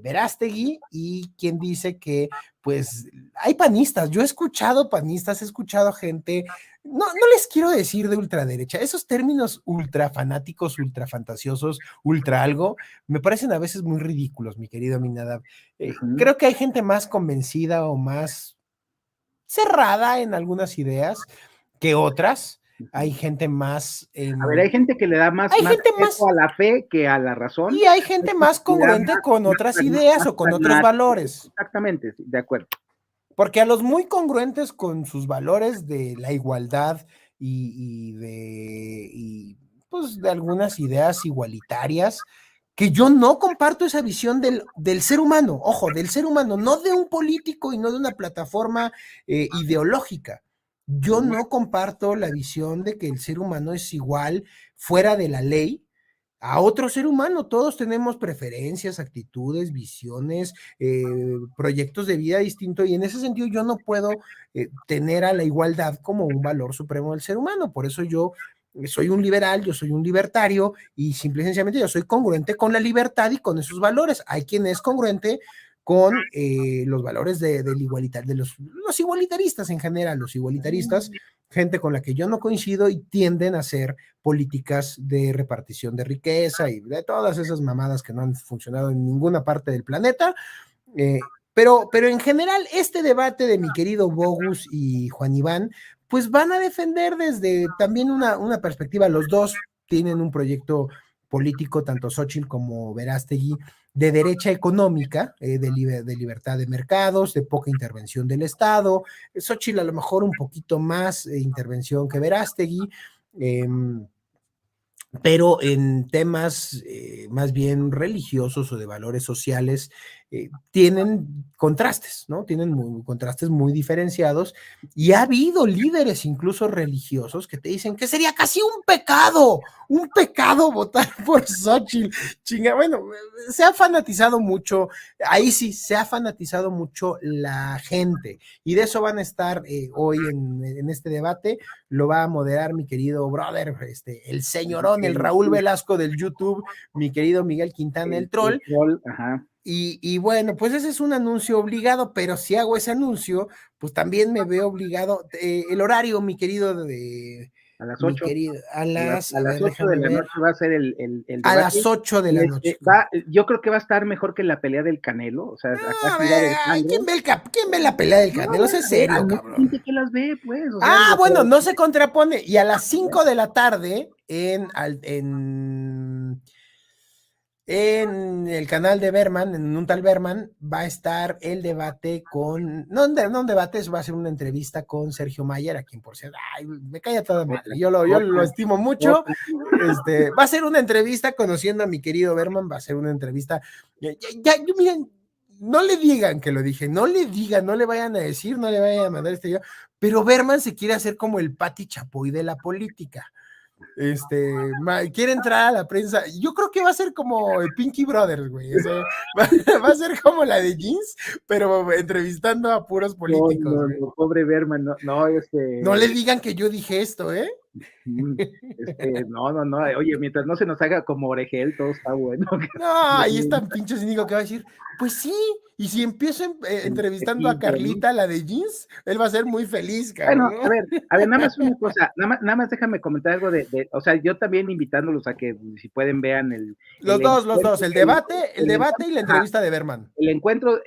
Verástegui y quien dice que pues hay panistas, yo he escuchado panistas, he escuchado gente, no les quiero decir de ultraderecha, esos términos ultra fanáticos, ultra fantasiosos, ultra algo, me parecen a veces muy ridículos, mi querido Minadab. Creo que hay gente más convencida o más cerrada en algunas ideas que otras. Hay gente más. A ver, hay gente que le da más, Hay más gente más. peso a la fe que a la razón. Y hay Hay gente gente más que le da congruente con otras ideas más o con otros pragmático. valores. Exactamente, sí, de acuerdo. porque a los muy congruentes con sus valores de la igualdad pues de algunas ideas igualitarias, que yo no comparto esa visión del ser humano, ojo, del ser humano, no de un político y no de una plataforma ideológica. Yo no comparto la visión de que el ser humano es igual fuera de la ley a otro ser humano. Todos tenemos preferencias, actitudes, visiones, proyectos de vida distintos, y en ese sentido yo no puedo tener a la igualdad como un valor supremo del ser humano. Por eso yo soy un liberal, yo soy un libertario, y simple y sencillamente yo soy congruente con la libertad y con esos valores. Hay quien es congruente con los valores del igualitar, de los igualitaristas en general, los igualitaristas, gente con la que yo no coincido, y tienden a hacer políticas de repartición de riqueza y de todas esas mamadas que no han funcionado en ninguna parte del planeta. Pero en general, este debate de mi querido Bogus y Juan Iván, pues van a defender desde también una perspectiva. Los dos tienen un proyecto político, tanto Xóchitl como Verástegui, de derecha económica, de libertad de mercados, de poca intervención del Estado. Xóchitl a lo mejor un poquito más intervención que Verástegui, pero en temas más bien religiosos o de valores sociales, tienen contrastes, ¿no? Tienen contrastes muy diferenciados, y ha habido líderes incluso religiosos que te dicen que sería casi un pecado votar por Xochitl. Chinga, bueno, se ha fanatizado mucho, ahí sí, se ha fanatizado mucho la gente, y de eso van a estar hoy en este debate. Lo va a moderar mi querido brother, el señorón, el Raúl Velasco del YouTube, mi querido Miguel Quintana, el troll. Ajá. Y bueno, pues ese es un anuncio obligado, pero si hago ese anuncio, pues también me veo obligado. El horario, mi querido, A las mi 8. querido, A las 8 déjame de la ver, noche va a ser el a debate. las 8 de la noche. Yo creo que va a estar mejor que la pelea del Canelo, o sea, acá No, a sí va a ver, haber ay, sangre. ¿quién ve la pelea del No, Canelo? Sé a ver, hay serio, mucha cabrón. gente que las ve, pues, o sea, Ah, digo, bueno, pero, no se contrapone. Y a las 5 de la tarde en el canal de Berman, en un tal Berman, va a estar el debate no un debate, va a ser una entrevista con Sergio Mayer, a quien por cierto, ay, me cae a toda madre, yo lo estimo mucho. otra. Va a ser una entrevista conociendo a mi querido Berman, va a ser una entrevista, miren, no le digan que lo dije, no le digan, no le vayan a decir, no le vayan a mandar yo, pero Berman se quiere hacer como el Pati Chapoy de la política. Quiere entrar a la prensa. Yo creo que va a ser como el Pinky Brothers, güey. O sea, va a ser como la de Jeans, pero entrevistando a puros políticos, güey. No, pobre Berman, no, No le digan que yo dije esto, ¿eh? mm, no, oye, mientras no se nos haga como Oregel, todo está bueno. No, ahí está pinche cínico que va a decir, pues sí, y si empiezo entrevistando a Carlita, la de Jeans, él va a ser muy feliz, cabrón, Bueno, ¿no? a ver, nada más una cosa, nada más déjame comentar algo o sea, yo también invitándolos a que si pueden vean Los dos, el debate y la ajá, entrevista de Berman. el encuentro,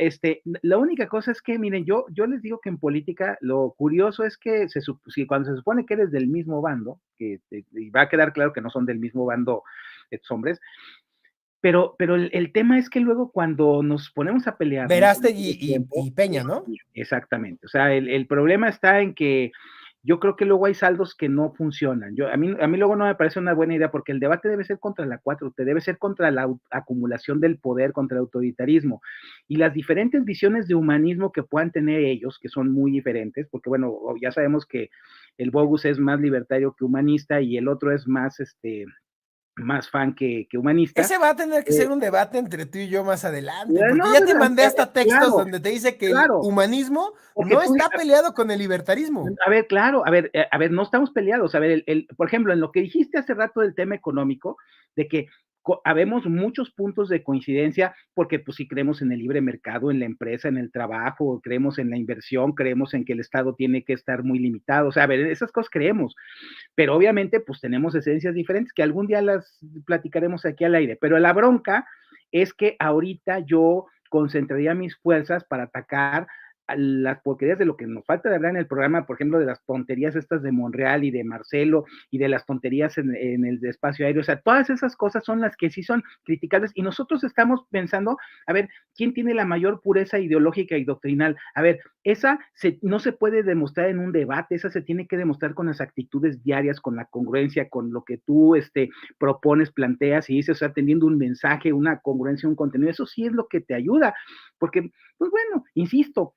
la única cosa es que, miren, yo les digo que en política lo curioso es que si cuando se supone que eres del mismo bando, y va a quedar claro que no son del mismo bando estos hombres, pero el tema es que luego cuando nos ponemos a pelear, Verástegui y Peña, ¿no? exactamente, o sea, el problema está en que yo creo que luego hay saldos que no funcionan. A mí luego no me parece una buena idea porque el debate debe ser contra la 4T, debe ser contra la acumulación del poder, contra el autoritarismo y las diferentes visiones de humanismo que puedan tener ellos, que son muy diferentes, porque bueno, ya sabemos que el Bogus es más libertario que humanista y el otro es más fan que humanista. Ese va a tener que ser un debate entre tú y yo más adelante, porque No, ya te mandé hasta textos claro, donde te dice que el claro, humanismo porque no está peleado con el libertarismo. a ver, claro, a ver, no estamos peleados. A ver, por ejemplo, en lo que dijiste hace rato del tema económico, de que habemos muchos puntos de coincidencia, porque pues sí creemos en el libre mercado, en la empresa, en el trabajo, creemos en la inversión, creemos en que el Estado tiene que estar muy limitado. O sea, a ver, esas cosas creemos, pero obviamente pues tenemos esencias diferentes que algún día las platicaremos aquí al aire. Pero la bronca es que ahorita yo concentraría mis fuerzas para atacar las porquerías de lo que nos falta de hablar en el programa, por ejemplo, de las tonterías estas de Monreal y de Marcelo y de las tonterías en el espacio aéreo, o sea, todas esas cosas son las que sí son criticables y nosotros estamos pensando, a ver, ¿quién tiene la mayor pureza ideológica y doctrinal? A ver, no se puede demostrar en un debate, esa se tiene que demostrar con las actitudes diarias, con la congruencia, con lo que tú propones, planteas y dices, o sea, teniendo un mensaje, una congruencia, un contenido, eso sí es lo que te ayuda, porque, pues bueno, insisto,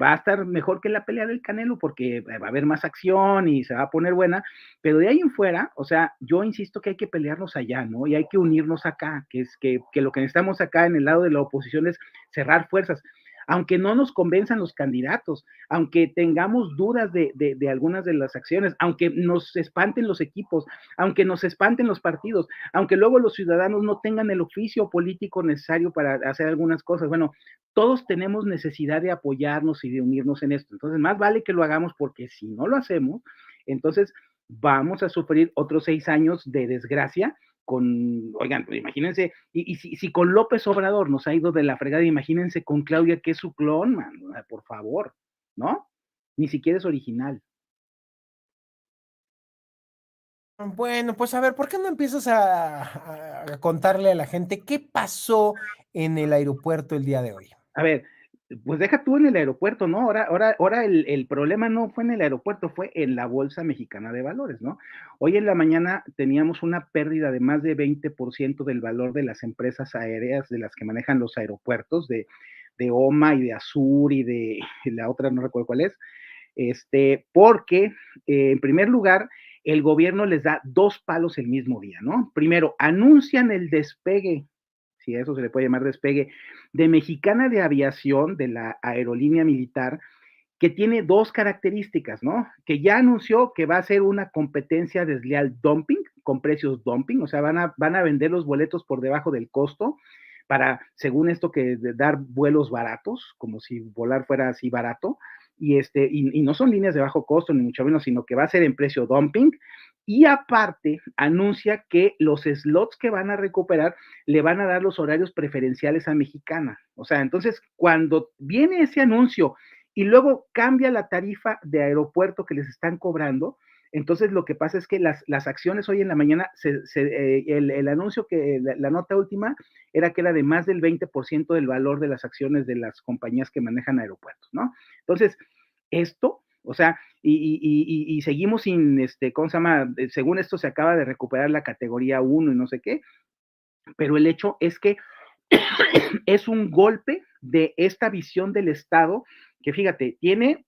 va a estar mejor que la pelea del Canelo porque va a haber más acción y se va a poner buena, pero de ahí en fuera, o sea, yo insisto que hay que pelearnos allá, ¿no? Y hay que unirnos acá, que es que lo que necesitamos acá en el lado de la oposición es cerrar fuerzas, aunque no nos convenzan los candidatos, aunque tengamos dudas de algunas de las acciones, aunque nos espanten los equipos, aunque nos espanten los partidos, aunque luego los ciudadanos no tengan el oficio político necesario para hacer algunas cosas, bueno, todos tenemos necesidad de apoyarnos y de unirnos en esto. Entonces, más vale que lo hagamos porque si no lo hacemos, entonces vamos a sufrir otros 6 años de desgracia oigan, pues imagínense, y si con López Obrador nos ha ido de la fregada, imagínense con Claudia, que es su clon, man, por favor, ¿no? Ni siquiera es original. Bueno, pues a ver, ¿por qué no empiezas a contarle a la gente qué pasó en el aeropuerto el día de hoy? A ver, pues deja tú en el aeropuerto, ¿no? Ahora el problema no fue en el aeropuerto, fue en la Bolsa Mexicana de Valores, ¿no? Hoy en la mañana teníamos una pérdida de más de 20% del valor de las empresas aéreas de las que manejan los aeropuertos, de OMA y de Azur y de la otra, no recuerdo cuál es, porque en primer lugar, el gobierno les da 2 palos el mismo día, ¿no? Primero, anuncian el despegue, si a eso se le puede llamar despegue, de Mexicana de Aviación, de la aerolínea militar, que tiene 2 características, ¿no? Que ya anunció que va a ser una competencia desleal dumping, con precios dumping, o sea, van a vender los boletos por debajo del costo para, según esto, que dar vuelos baratos, como si volar fuera así barato, y no son líneas de bajo costo, ni mucho menos, sino que va a ser en precio dumping, y aparte anuncia que los slots que van a recuperar le van a dar los horarios preferenciales a Mexicana. O sea, entonces, cuando viene ese anuncio y luego cambia la tarifa de aeropuerto que les están cobrando, entonces lo que pasa es que las acciones hoy en la mañana, el anuncio la nota última era que era de más del 20% del valor de las acciones de las compañías que manejan aeropuertos, ¿no? Entonces, esto, o sea, y seguimos sin, ¿cómo se llama? Según esto se acaba de recuperar la categoría 1 y no sé qué, pero el hecho es que es un golpe de esta visión del Estado que, fíjate, tiene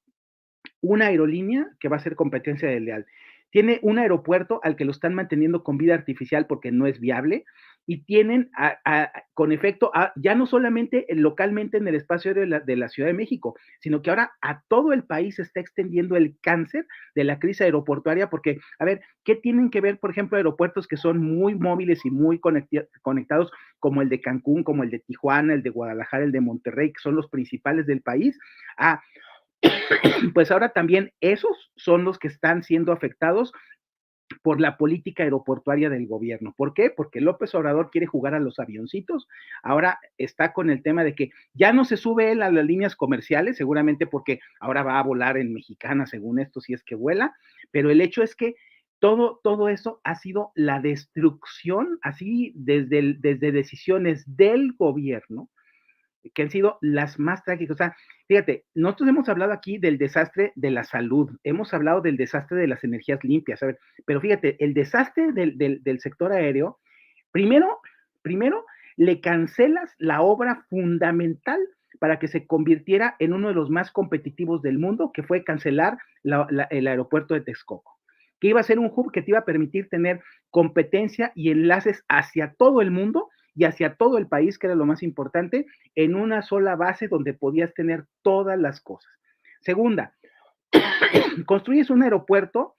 una aerolínea que va a ser competencia desleal, tiene un aeropuerto al que lo están manteniendo con vida artificial porque no es viable, y tienen con efecto ya no solamente localmente en el espacio de la Ciudad de México, sino que ahora a todo el país se está extendiendo el cáncer de la crisis aeroportuaria, porque, a ver, ¿qué tienen que ver, por ejemplo, aeropuertos que son muy móviles y muy conectados, como el de Cancún, como el de Tijuana, el de Guadalajara, el de Monterrey, que son los principales del país? Pues ahora también esos son los que están siendo afectados por la política aeroportuaria del gobierno. ¿Por qué? Porque López Obrador quiere jugar a los avioncitos. Ahora está con el tema de que ya no se sube él a las líneas comerciales, seguramente porque ahora va a volar en Mexicana, según esto, si es que vuela, pero el hecho es que todo eso ha sido la destrucción, así desde decisiones del gobierno, que han sido las más trágicas. O sea, fíjate, nosotros hemos hablado aquí del desastre de la salud, hemos hablado del desastre de las energías limpias, ¿sabes? Pero fíjate, el desastre del sector aéreo, primero le cancelas la obra fundamental para que se convirtiera en uno de los más competitivos del mundo, que fue cancelar el aeropuerto de Texcoco, que iba a ser un hub que te iba a permitir tener competencia y enlaces hacia todo el mundo y hacia todo el país, que era lo más importante, en una sola base donde podías tener todas las cosas. Segunda, construyes un aeropuerto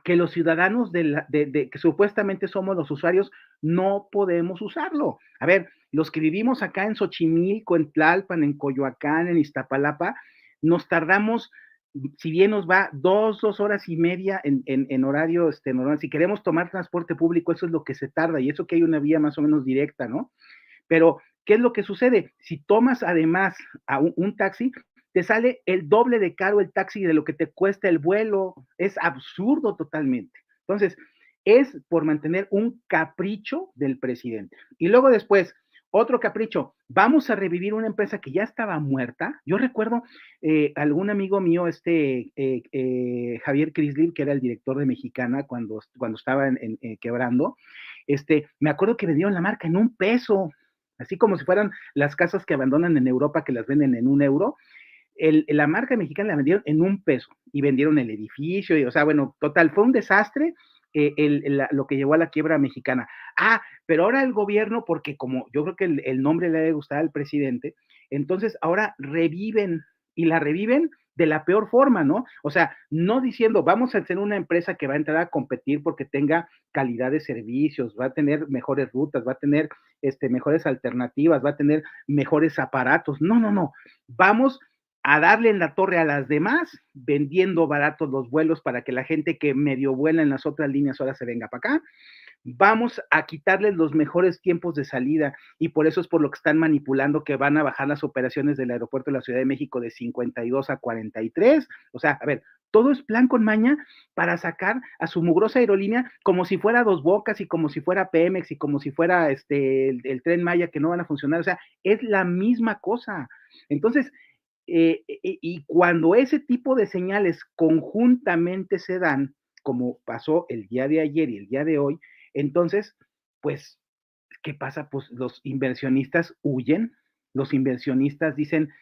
que los ciudadanos que supuestamente somos los usuarios no podemos usarlo. A ver, los que vivimos acá en Xochimilco, en Tlalpan, en Coyoacán, en Iztapalapa, nos tardamos, si bien nos va 2 horas y media en horario normal, si queremos tomar transporte público, eso es lo que se tarda, y eso que hay una vía más o menos directa, ¿no? Pero, ¿qué es lo que sucede? Si tomas además a un taxi, te sale el doble de caro el taxi de lo que te cuesta el vuelo. Es absurdo totalmente. Entonces, es por mantener un capricho del presidente. Y luego después, otro capricho, vamos a revivir una empresa que ya estaba muerta. Yo recuerdo algún amigo mío, Javier Crislip, que era el director de Mexicana cuando estaba quebrando, me acuerdo que vendieron la marca en $1, así como si fueran las casas que abandonan en Europa que las venden en €1. La marca mexicana la vendieron en $1 y vendieron el edificio, o sea, bueno, total, fue un desastre lo que llevó a la quiebra mexicana. Pero ahora el gobierno, porque como yo creo que el nombre le debe gustar al presidente, entonces ahora reviven y la reviven de la peor forma, ¿no? O sea, no diciendo, vamos a hacer una empresa que va a entrar a competir porque tenga calidad de servicios, va a tener mejores rutas, va a tener mejores alternativas, va a tener mejores aparatos. No, no, no. Vamos a darle en la torre a las demás, vendiendo baratos los vuelos para que la gente que medio vuela en las otras líneas ahora se venga para acá. Vamos a quitarles los mejores tiempos de salida y por eso es por lo que están manipulando que van a bajar las operaciones del aeropuerto de la Ciudad de México de 52 a 43. O sea, a ver, todo es plan con maña para sacar a su mugrosa aerolínea como si fuera Dos Bocas y como si fuera Pemex y como si fuera el Tren Maya que no van a funcionar. O sea, es la misma cosa. Entonces, y cuando ese tipo de señales conjuntamente se dan, como pasó el día de ayer y el día de hoy, entonces, pues, ¿qué pasa? Pues los inversionistas huyen, los inversionistas dicen,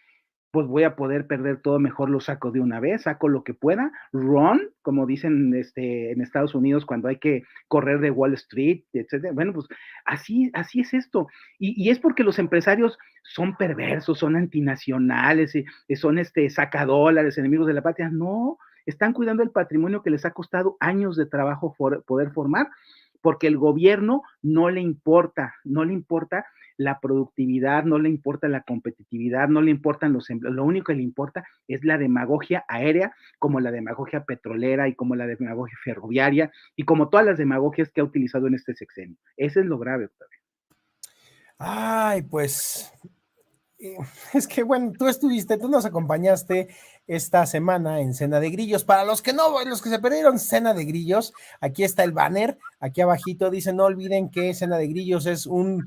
pues voy a poder perder todo, mejor lo saco de una vez, saco lo que pueda, run, como dicen en Estados Unidos cuando hay que correr de Wall Street, etcétera. Bueno, pues así es esto. Y es porque los empresarios son perversos, son antinacionales, son sacadólares, enemigos de la patria. No, están cuidando el patrimonio que les ha costado años de trabajo poder formar, porque el gobierno no le importa la productividad, no le importa la competitividad, no le importan los empleos, lo único que le importa es la demagogia aérea, como la demagogia petrolera y como la demagogia ferroviaria y como todas las demagogias que ha utilizado en este sexenio. Ese es lo grave, Octavio. Ay, pues es que bueno, tú nos acompañaste esta semana en Cena de Grillos. Para los que no, los que se perdieron Cena de Grillos, aquí está el banner, aquí abajito dice, no olviden que Cena de Grillos es un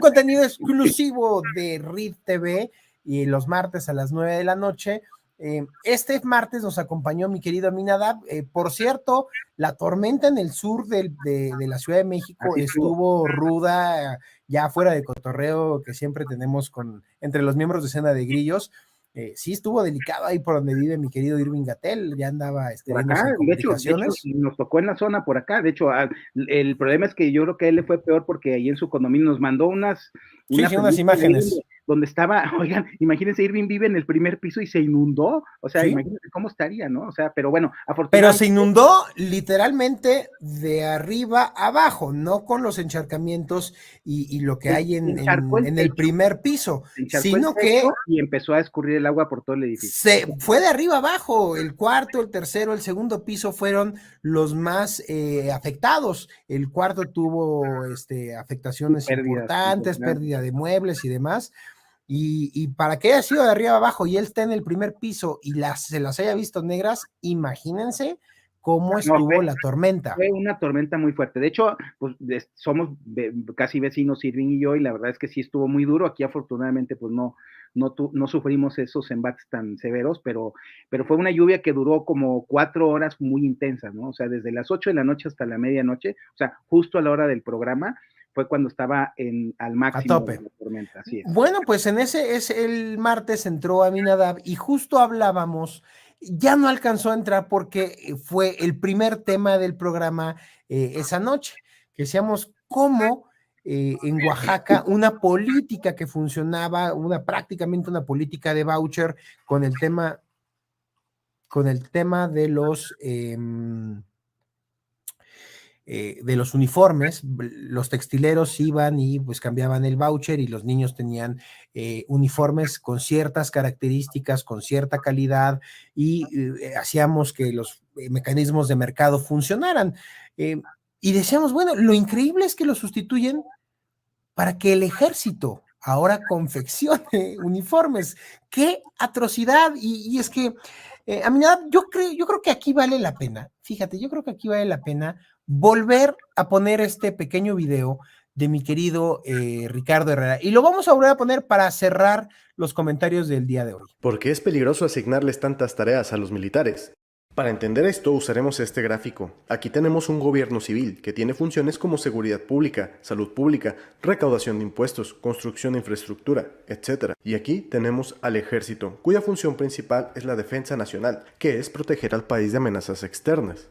contenido exclusivo de RID TV y los martes a las 9 de la noche. Este martes nos acompañó mi querido Aminadab. Por cierto, la tormenta en el sur de la Ciudad de México estuvo ruda, ya fuera de cotorreo que siempre tenemos entre los miembros de Cena de Grillos. Sí estuvo delicado ahí por donde vive mi querido Irving Gatell, ya andaba por acá, de hecho, nos tocó en la zona por acá. De hecho, el problema es que yo creo que a él le fue peor porque ahí en su condominio nos mandó unas imágenes donde estaba, oigan, imagínense, Irving vive en el primer piso y se inundó, o sea, ¿sí? Imagínense cómo estaría, ¿no? O sea, pero bueno, afortunadamente. Pero se inundó literalmente de arriba abajo, no con los encharcamientos y lo que hay en el primer piso, sino que y empezó a escurrir el agua por todo el edificio. Se fue de arriba abajo, el cuarto, el tercero, el segundo piso fueron los más afectados. El cuarto tuvo afectaciones importantes, pérdida de muebles y demás. Y para que haya sido de arriba abajo y él esté en el primer piso y se las haya visto negras, imagínense cómo estuvo la tormenta. Fue una tormenta muy fuerte. De hecho, pues somos casi vecinos, Irving y yo, y la verdad es que sí estuvo muy duro. Aquí afortunadamente pues no sufrimos esos embates tan severos, pero fue una lluvia que duró como 4 horas muy intensas, ¿no? O sea, desde las 8 de la noche hasta la medianoche, o sea, justo a la hora del programa, fue cuando estaba al máximo a tope. De la tormenta, así es. Bueno, pues el martes entró Aminadab y justo hablábamos, ya no alcanzó a entrar porque fue el primer tema del programa esa noche, que decíamos cómo en Oaxaca una política que funcionaba, prácticamente una política de voucher con el tema de los uniformes, los textileros iban y pues cambiaban el voucher y los niños tenían uniformes con ciertas características, con cierta calidad y hacíamos que los mecanismos de mercado funcionaran. Y decíamos, bueno, lo increíble es que lo sustituyen para que el ejército ahora confeccione uniformes. ¡Qué atrocidad! Y es que, Aminadab, yo creo que aquí vale la pena, fíjate, yo creo que aquí vale la pena volver a poner este pequeño video de mi querido Ricardo Herrera. Y lo vamos a volver a poner para cerrar los comentarios del día de hoy. ¿Por qué es peligroso asignarles tantas tareas a los militares? Para entender esto usaremos este gráfico. Aquí tenemos un gobierno civil que tiene funciones como seguridad pública, salud pública, recaudación de impuestos, construcción de infraestructura, etc. Y aquí tenemos al ejército, cuya función principal es la defensa nacional, que es proteger al país de amenazas externas.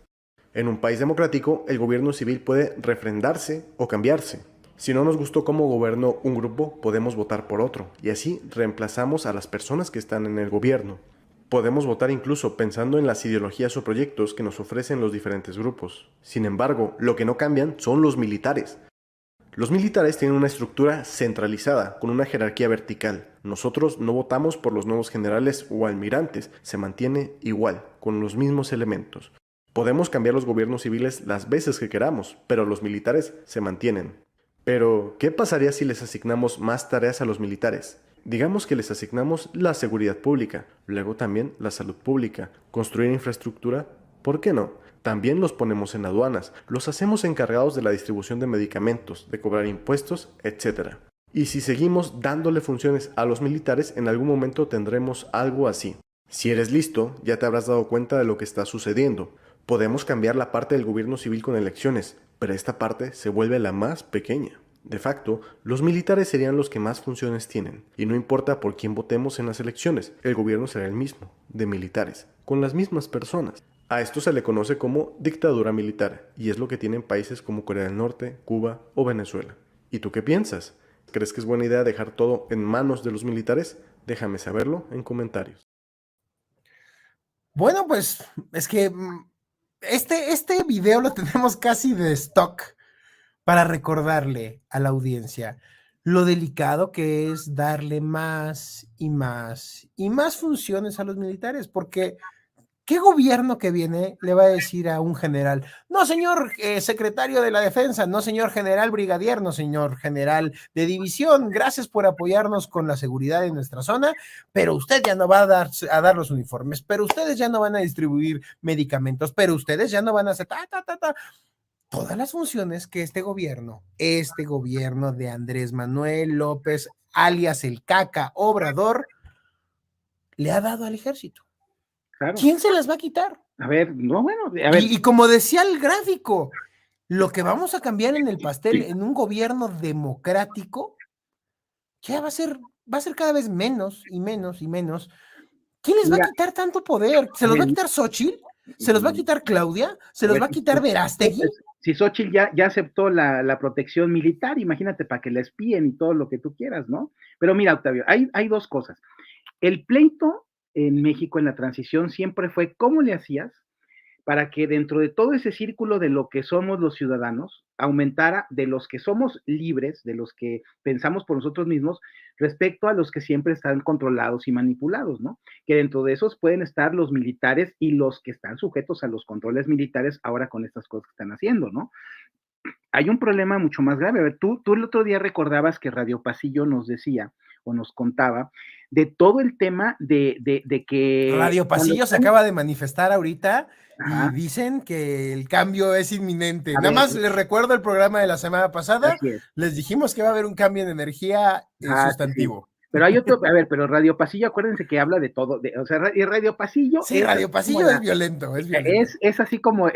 En un país democrático, el gobierno civil puede refrendarse o cambiarse. Si no nos gustó cómo gobernó un grupo, podemos votar por otro, y así reemplazamos a las personas que están en el gobierno. Podemos votar incluso pensando en las ideologías o proyectos que nos ofrecen los diferentes grupos. Sin embargo, lo que no cambian son los militares. Los militares tienen una estructura centralizada, con una jerarquía vertical. Nosotros no votamos por los nuevos generales o almirantes, se mantiene igual, con los mismos elementos. Podemos cambiar los gobiernos civiles las veces que queramos, pero los militares se mantienen. Pero, ¿qué pasaría si les asignamos más tareas a los militares? Digamos que les asignamos la seguridad pública, luego también la salud pública, construir infraestructura, ¿por qué no? También los ponemos en aduanas, los hacemos encargados de la distribución de medicamentos, de cobrar impuestos, etc. Y si seguimos dándole funciones a los militares, en algún momento tendremos algo así. Si eres listo, ya te habrás dado cuenta de lo que está sucediendo. Podemos cambiar la parte del gobierno civil con elecciones, pero esta parte se vuelve la más pequeña. De facto, los militares serían los que más funciones tienen, y no importa por quién votemos en las elecciones, el gobierno será el mismo, de militares, con las mismas personas. A esto se le conoce como dictadura militar, y es lo que tienen países como Corea del Norte, Cuba o Venezuela. ¿Y tú qué piensas? ¿Crees que es buena idea dejar todo en manos de los militares? Déjame saberlo en comentarios. Bueno, pues es que este video lo tenemos casi de stock para recordarle a la audiencia lo delicado que es darle más y más y más funciones a los militares, porque ¿qué gobierno que viene le va a decir a un general, no señor secretario de la defensa, no señor general brigadier, no señor general de división, gracias por apoyarnos con la seguridad en nuestra zona, pero usted ya no va a dar los uniformes, pero ustedes ya no van a distribuir medicamentos, pero ustedes ya no van a hacer todas las funciones que este gobierno de Andrés Manuel López, alias el Caca Obrador, le ha dado al ejército? Claro. ¿Quién se las va a quitar? A ver, no, bueno, a ver. Y como decía el gráfico, lo que vamos a cambiar en el pastel en un gobierno democrático ya va a ser cada vez menos y menos y menos. ¿Quién les va a quitar tanto poder? ¿Se los va a quitar Xochitl? ¿Se los va a quitar Claudia? ¿Se los va a quitar Verástegui? Si Xochitl ya aceptó la protección militar, imagínate para que la espíen y todo lo que tú quieras, ¿no? Pero mira, Octavio, hay dos cosas. El pleito en México en la transición siempre fue cómo le hacías para que dentro de todo ese círculo de lo que somos los ciudadanos, aumentara de los que somos libres, de los que pensamos por nosotros mismos, respecto a los que siempre están controlados y manipulados, ¿no? Que dentro de esos pueden estar los militares y los que están sujetos a los controles militares ahora con estas cosas que están haciendo, ¿no? Hay un problema mucho más grave. A ver, tú el otro día recordabas que Radio Pasillo nos decía o nos contaba de todo el tema de que... Radio Pasillo se acaba de manifestar ahorita. Ajá. Y dicen que el cambio es inminente. Nada más les recuerdo el programa de la semana pasada. Les dijimos que va a haber un cambio en energía sustantivo. Sí. Pero hay otro, a ver, pero Radio Pasillo, acuérdense que habla de todo, o sea, y Radio Pasillo. Sí, Radio Pasillo es violento, es violento. Es así como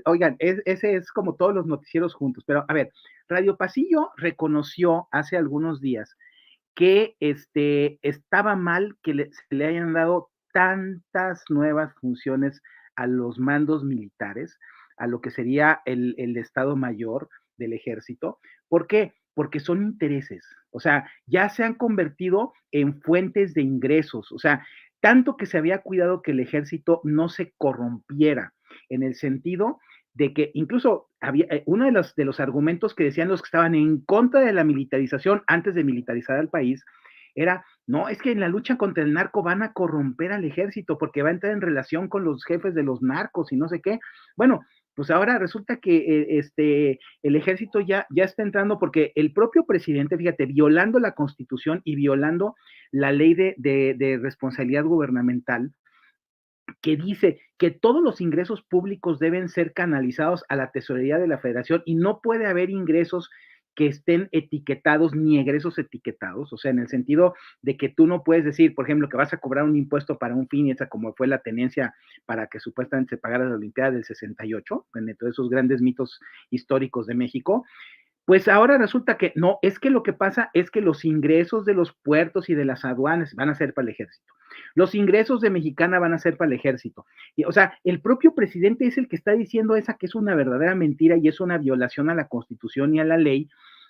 oigan, ese es como todos los noticieros juntos. Pero a ver, Radio Pasillo reconoció hace algunos días que estaba mal que se le hayan dado tantas nuevas funciones a los mandos militares, a lo que sería el Estado Mayor del Ejército. ¿Por qué? Porque son intereses, o sea, ya se han convertido en fuentes de ingresos, o sea, tanto que se había cuidado que el ejército no se corrompiera, en el sentido de que incluso había uno de los argumentos que decían los que estaban en contra de la militarización antes de militarizar al país era, no, es que en la lucha contra el narco van a corromper al ejército porque va a entrar en relación con los jefes de los narcos y no sé qué. Bueno, pues ahora resulta que el ejército ya está entrando porque el propio presidente, fíjate, violando la Constitución y violando la ley de responsabilidad gubernamental, que dice que todos los ingresos públicos deben ser canalizados a la tesorería de la Federación y no puede haber ingresos que estén etiquetados ni egresos etiquetados, o sea, en el sentido de que tú no puedes decir, por ejemplo, que vas a cobrar un impuesto para un fin, y esa como fue la tenencia para que supuestamente se pagara la Olimpiada del 68, en todos esos grandes mitos históricos de México, pues ahora resulta que no, es que lo que pasa es que los ingresos de los puertos y de las aduanas van a ser para el ejército. Los ingresos de Mexicana van a ser para el ejército. Y, o sea, el propio presidente es el que está diciendo esa que es una verdadera mentira y es una violación a la Constitución y a la ley.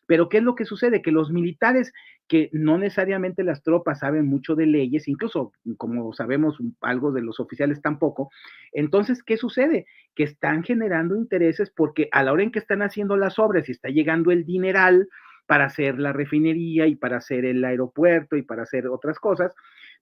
Pero ¿qué es lo que sucede? Que los militares, que no necesariamente las tropas saben mucho de leyes, incluso como sabemos algo de los oficiales tampoco, entonces, ¿qué sucede? Que están generando intereses porque a la hora en que están haciendo las obras y está llegando el dineral para hacer la refinería y para hacer el aeropuerto y para hacer otras cosas,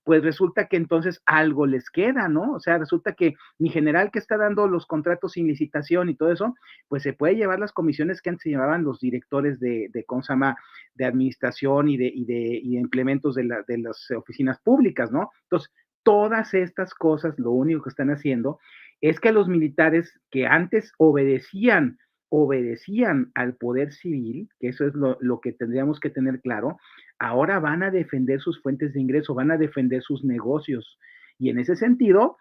pues resulta que entonces algo les queda, ¿no? O sea, resulta que mi general que está dando los contratos sin licitación y todo eso, pues se puede llevar las comisiones que antes se llevaban los directores de ¿cómo se llama?, de administración y de implementos de las oficinas públicas, ¿no? Entonces, todas estas cosas, lo único que están haciendo es que los militares que antes obedecían al poder civil, que eso es lo que tendríamos que tener claro, ahora van a defender sus fuentes de ingreso, van a defender sus negocios. Y en ese sentido,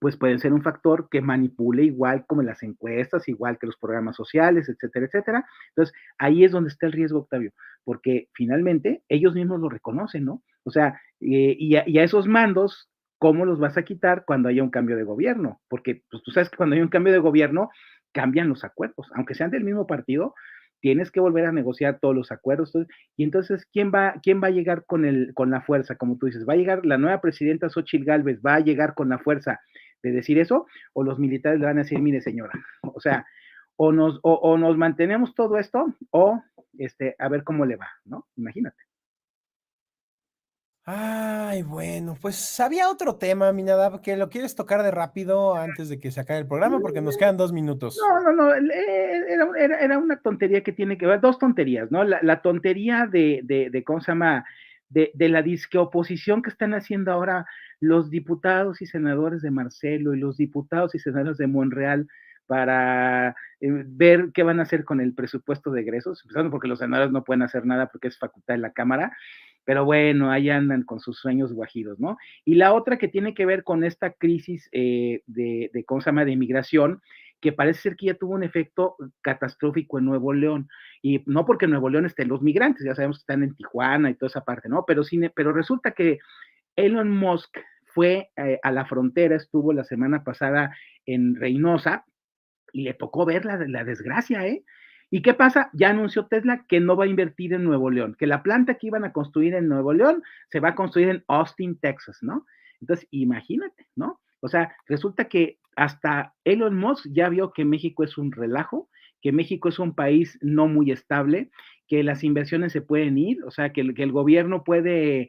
pues pueden ser un factor que manipule igual como las encuestas, igual que los programas sociales, etcétera, etcétera. Entonces, ahí es donde está el riesgo, Octavio, porque finalmente ellos mismos lo reconocen, ¿no? O sea, y a esos mandos, ¿cómo los vas a quitar cuando haya un cambio de gobierno? Porque pues, tú sabes que cuando hay un cambio de gobierno, cambian los acuerdos, aunque sean del mismo partido, tienes que volver a negociar todos los acuerdos. Y entonces, ¿quién va a llegar con la fuerza? Como tú dices, ¿va a llegar la nueva presidenta Xochitl Gálvez, va a llegar con la fuerza de decir eso? ¿O los militares le van a decir, mire señora, o sea, o nos mantenemos todo esto, o a ver cómo le va, ¿no? Imagínate. Ay, bueno, pues había otro tema, mi Nadab, que lo quieres tocar de rápido antes de que se acabe el programa, porque nos quedan 2 minutos. No, era una tontería que tiene que ver, dos tonterías, ¿no? La tontería de ¿cómo se llama? De la disque oposición que están haciendo ahora los diputados y senadores de Marcelo y los diputados y senadores de Monreal para ver qué van a hacer con el presupuesto de egresos, empezando porque los senadores no pueden hacer nada porque es facultad de la Cámara, pero bueno, ahí andan con sus sueños guajiros, ¿no? Y la otra que tiene que ver con esta crisis ¿cómo se llama?, de inmigración, que parece ser que ya tuvo un efecto catastrófico en Nuevo León, y no porque en Nuevo León estén los migrantes, ya sabemos que están en Tijuana y toda esa parte, ¿no? Pero resulta que Elon Musk fue a la frontera, estuvo la semana pasada en Reynosa, y le tocó ver la desgracia, ¿eh? ¿Y qué pasa? Ya anunció Tesla que no va a invertir en Nuevo León, que la planta que iban a construir en Nuevo León se va a construir en Austin, Texas, ¿no? Entonces, imagínate, ¿no? O sea, resulta que hasta Elon Musk ya vio que México es un relajo, que México es un país no muy estable, que las inversiones se pueden ir, o sea, que el gobierno puede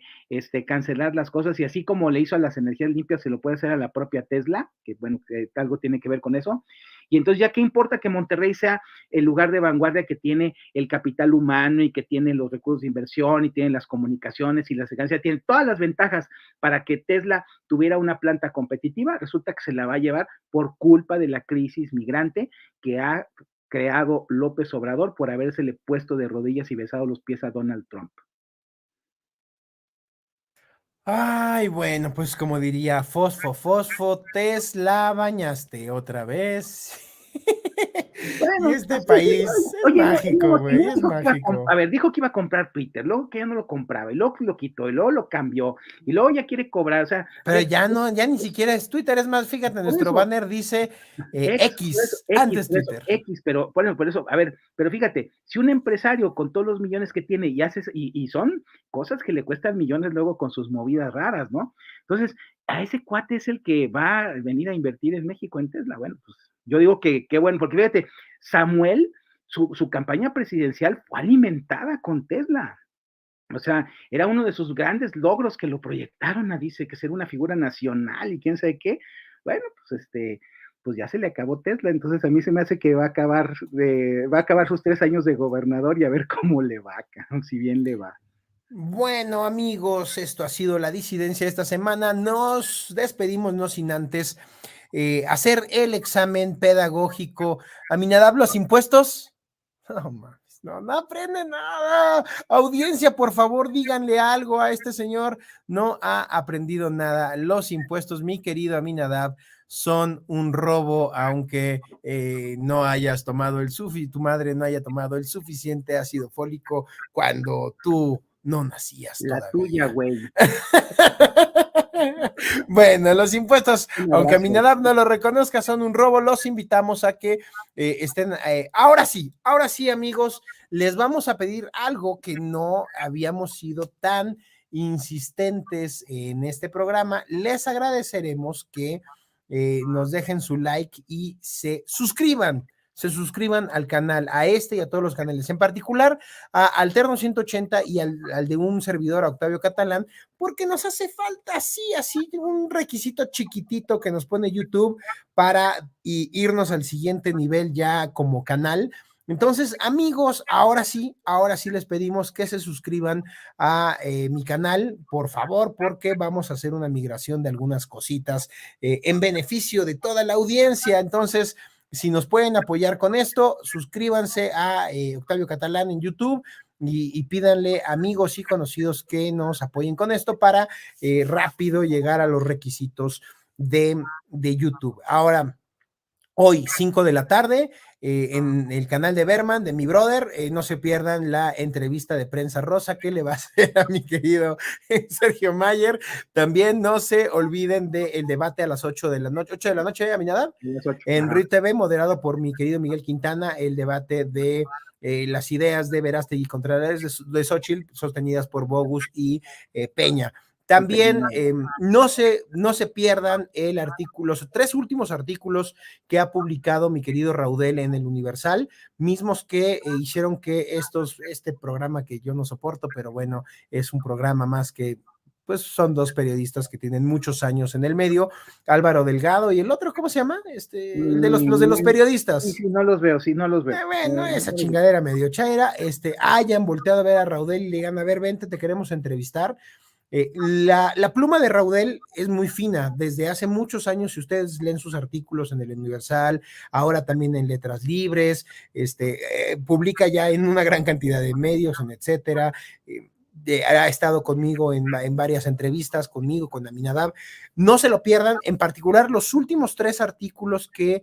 cancelar las cosas y así como le hizo a las energías limpias, se lo puede hacer a la propia Tesla, que bueno, que algo tiene que ver con eso. Y entonces ya qué importa que Monterrey sea el lugar de vanguardia que tiene el capital humano y que tiene los recursos de inversión y tiene las comunicaciones y la seguridad, tiene todas las ventajas para que Tesla tuviera una planta competitiva, resulta que se la va a llevar por culpa de la crisis migrante que ha creado López Obrador por habérsele puesto de rodillas y besado los pies a Donald Trump. Ay, bueno, pues como diría Fosfo, Fosfo, Tesla, bañaste otra vez. Y Bueno, este país es oye, mágico, y güey, luego es mágico. a ver, dijo que iba a comprar Twitter, luego que ya no lo compraba, y luego lo quitó, y luego lo cambió, y luego ya quiere cobrar, o sea, a Pero ver, ya no, ya ni siquiera es Twitter, es más, fíjate, por nuestro eso, banner dice Por eso, X, antes Twitter. Pero bueno, por eso, a ver, pero fíjate, si un empresario con todos los millones que tiene y haces, y son cosas que le cuestan millones luego con sus movidas raras, ¿no? Entonces, a ese cuate es el que va a venir a invertir en México en Tesla. Bueno, pues yo digo que qué bueno, porque fíjate, Samuel, su campaña presidencial fue alimentada con Tesla. O sea, era uno de sus grandes logros que lo proyectaron a, dice, que ser una figura nacional y quién sabe qué. Bueno, pues pues ya se le acabó Tesla, entonces a mí se me hace que va a acabar sus 3 años de gobernador y a ver cómo le va, si bien le va. Bueno, amigos, esto ha sido la disidencia esta semana. Nos despedimos, no sin antes hacer el examen pedagógico. Aminadab, ¿los impuestos? No mames, no aprende nada. Audiencia, por favor, díganle algo a este señor. No ha aprendido nada. Los impuestos, mi querido Aminadab, son un robo, aunque no hayas tomado tu madre no haya tomado el suficiente ácido fólico cuando tú no nacías La todavía. tuya, güey. Bueno, los impuestos, aunque abrazo. Aminadab no lo reconozca, son un robo. Los invitamos a que estén. Ahora sí, amigos, les vamos a pedir algo que no habíamos sido tan insistentes en este programa. Les agradeceremos que nos dejen su like y se suscriban al canal, a este y a todos los canales, en particular a Alterno 180 y al de un servidor, a Octavio Catalán, porque nos hace falta así un requisito chiquitito que nos pone YouTube para irnos al siguiente nivel ya como canal. Entonces, amigos, ahora sí les pedimos que se suscriban a mi canal, por favor, porque vamos a hacer una migración de algunas cositas en beneficio de toda la audiencia. Entonces, si nos pueden apoyar con esto, suscríbanse a Octavio Catalán en YouTube y pídanle amigos y conocidos que nos apoyen con esto para rápido llegar a los requisitos de YouTube. Ahora, hoy, 5 de la tarde, en el canal de Berman, de mi brother, no se pierdan la entrevista de prensa rosa que le va a hacer a mi querido Sergio Mayer. También no se olviden del debate a las 8 de la noche, Aminadab, en RIT TV, moderado por mi querido Miguel Quintana, el debate de las ideas de Verástegui y Contreras de Xóchitl, sostenidas por Bogus y Peña. También no se pierdan los 3 últimos artículos que ha publicado mi querido Raudel en el Universal, mismos que hicieron que este programa que yo no soporto, pero bueno, es un programa más que pues son 2 periodistas que tienen muchos años en el medio, Álvaro Delgado y el otro, ¿cómo se llama? El de los de los periodistas. Sí, no los veo. Bueno, esa chingadera medio chaira, hayan volteado a ver a Raudel y le digan, a ver, vente, te queremos entrevistar. La pluma de Raudel es muy fina, desde hace muchos años, si ustedes leen sus artículos en el Universal, ahora también en Letras Libres, publica ya en una gran cantidad de medios, etcétera, ha estado conmigo en varias entrevistas, conmigo, con Aminadab, no se lo pierdan, en particular los últimos 3 artículos que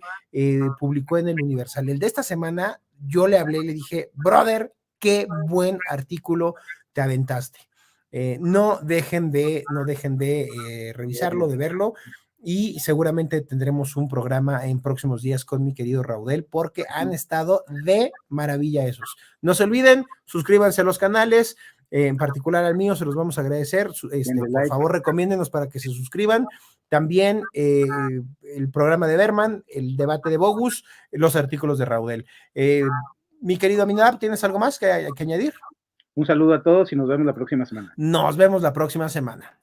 publicó en el Universal. El de esta semana, yo le hablé y le dije, brother, qué buen artículo te aventaste. No dejen de revisarlo, de verlo, y seguramente tendremos un programa en próximos días con mi querido Raudel, porque han estado de maravilla esos. No se olviden, suscríbanse a los canales, en particular al mío, se los vamos a agradecer. Por favor, recomiéndenos para que se suscriban. También el programa de Berman, el debate de Bogus, los artículos de Raudel. Mi querido Aminadab, ¿tienes algo más que añadir? Un saludo a todos y nos vemos la próxima semana. Nos vemos la próxima semana.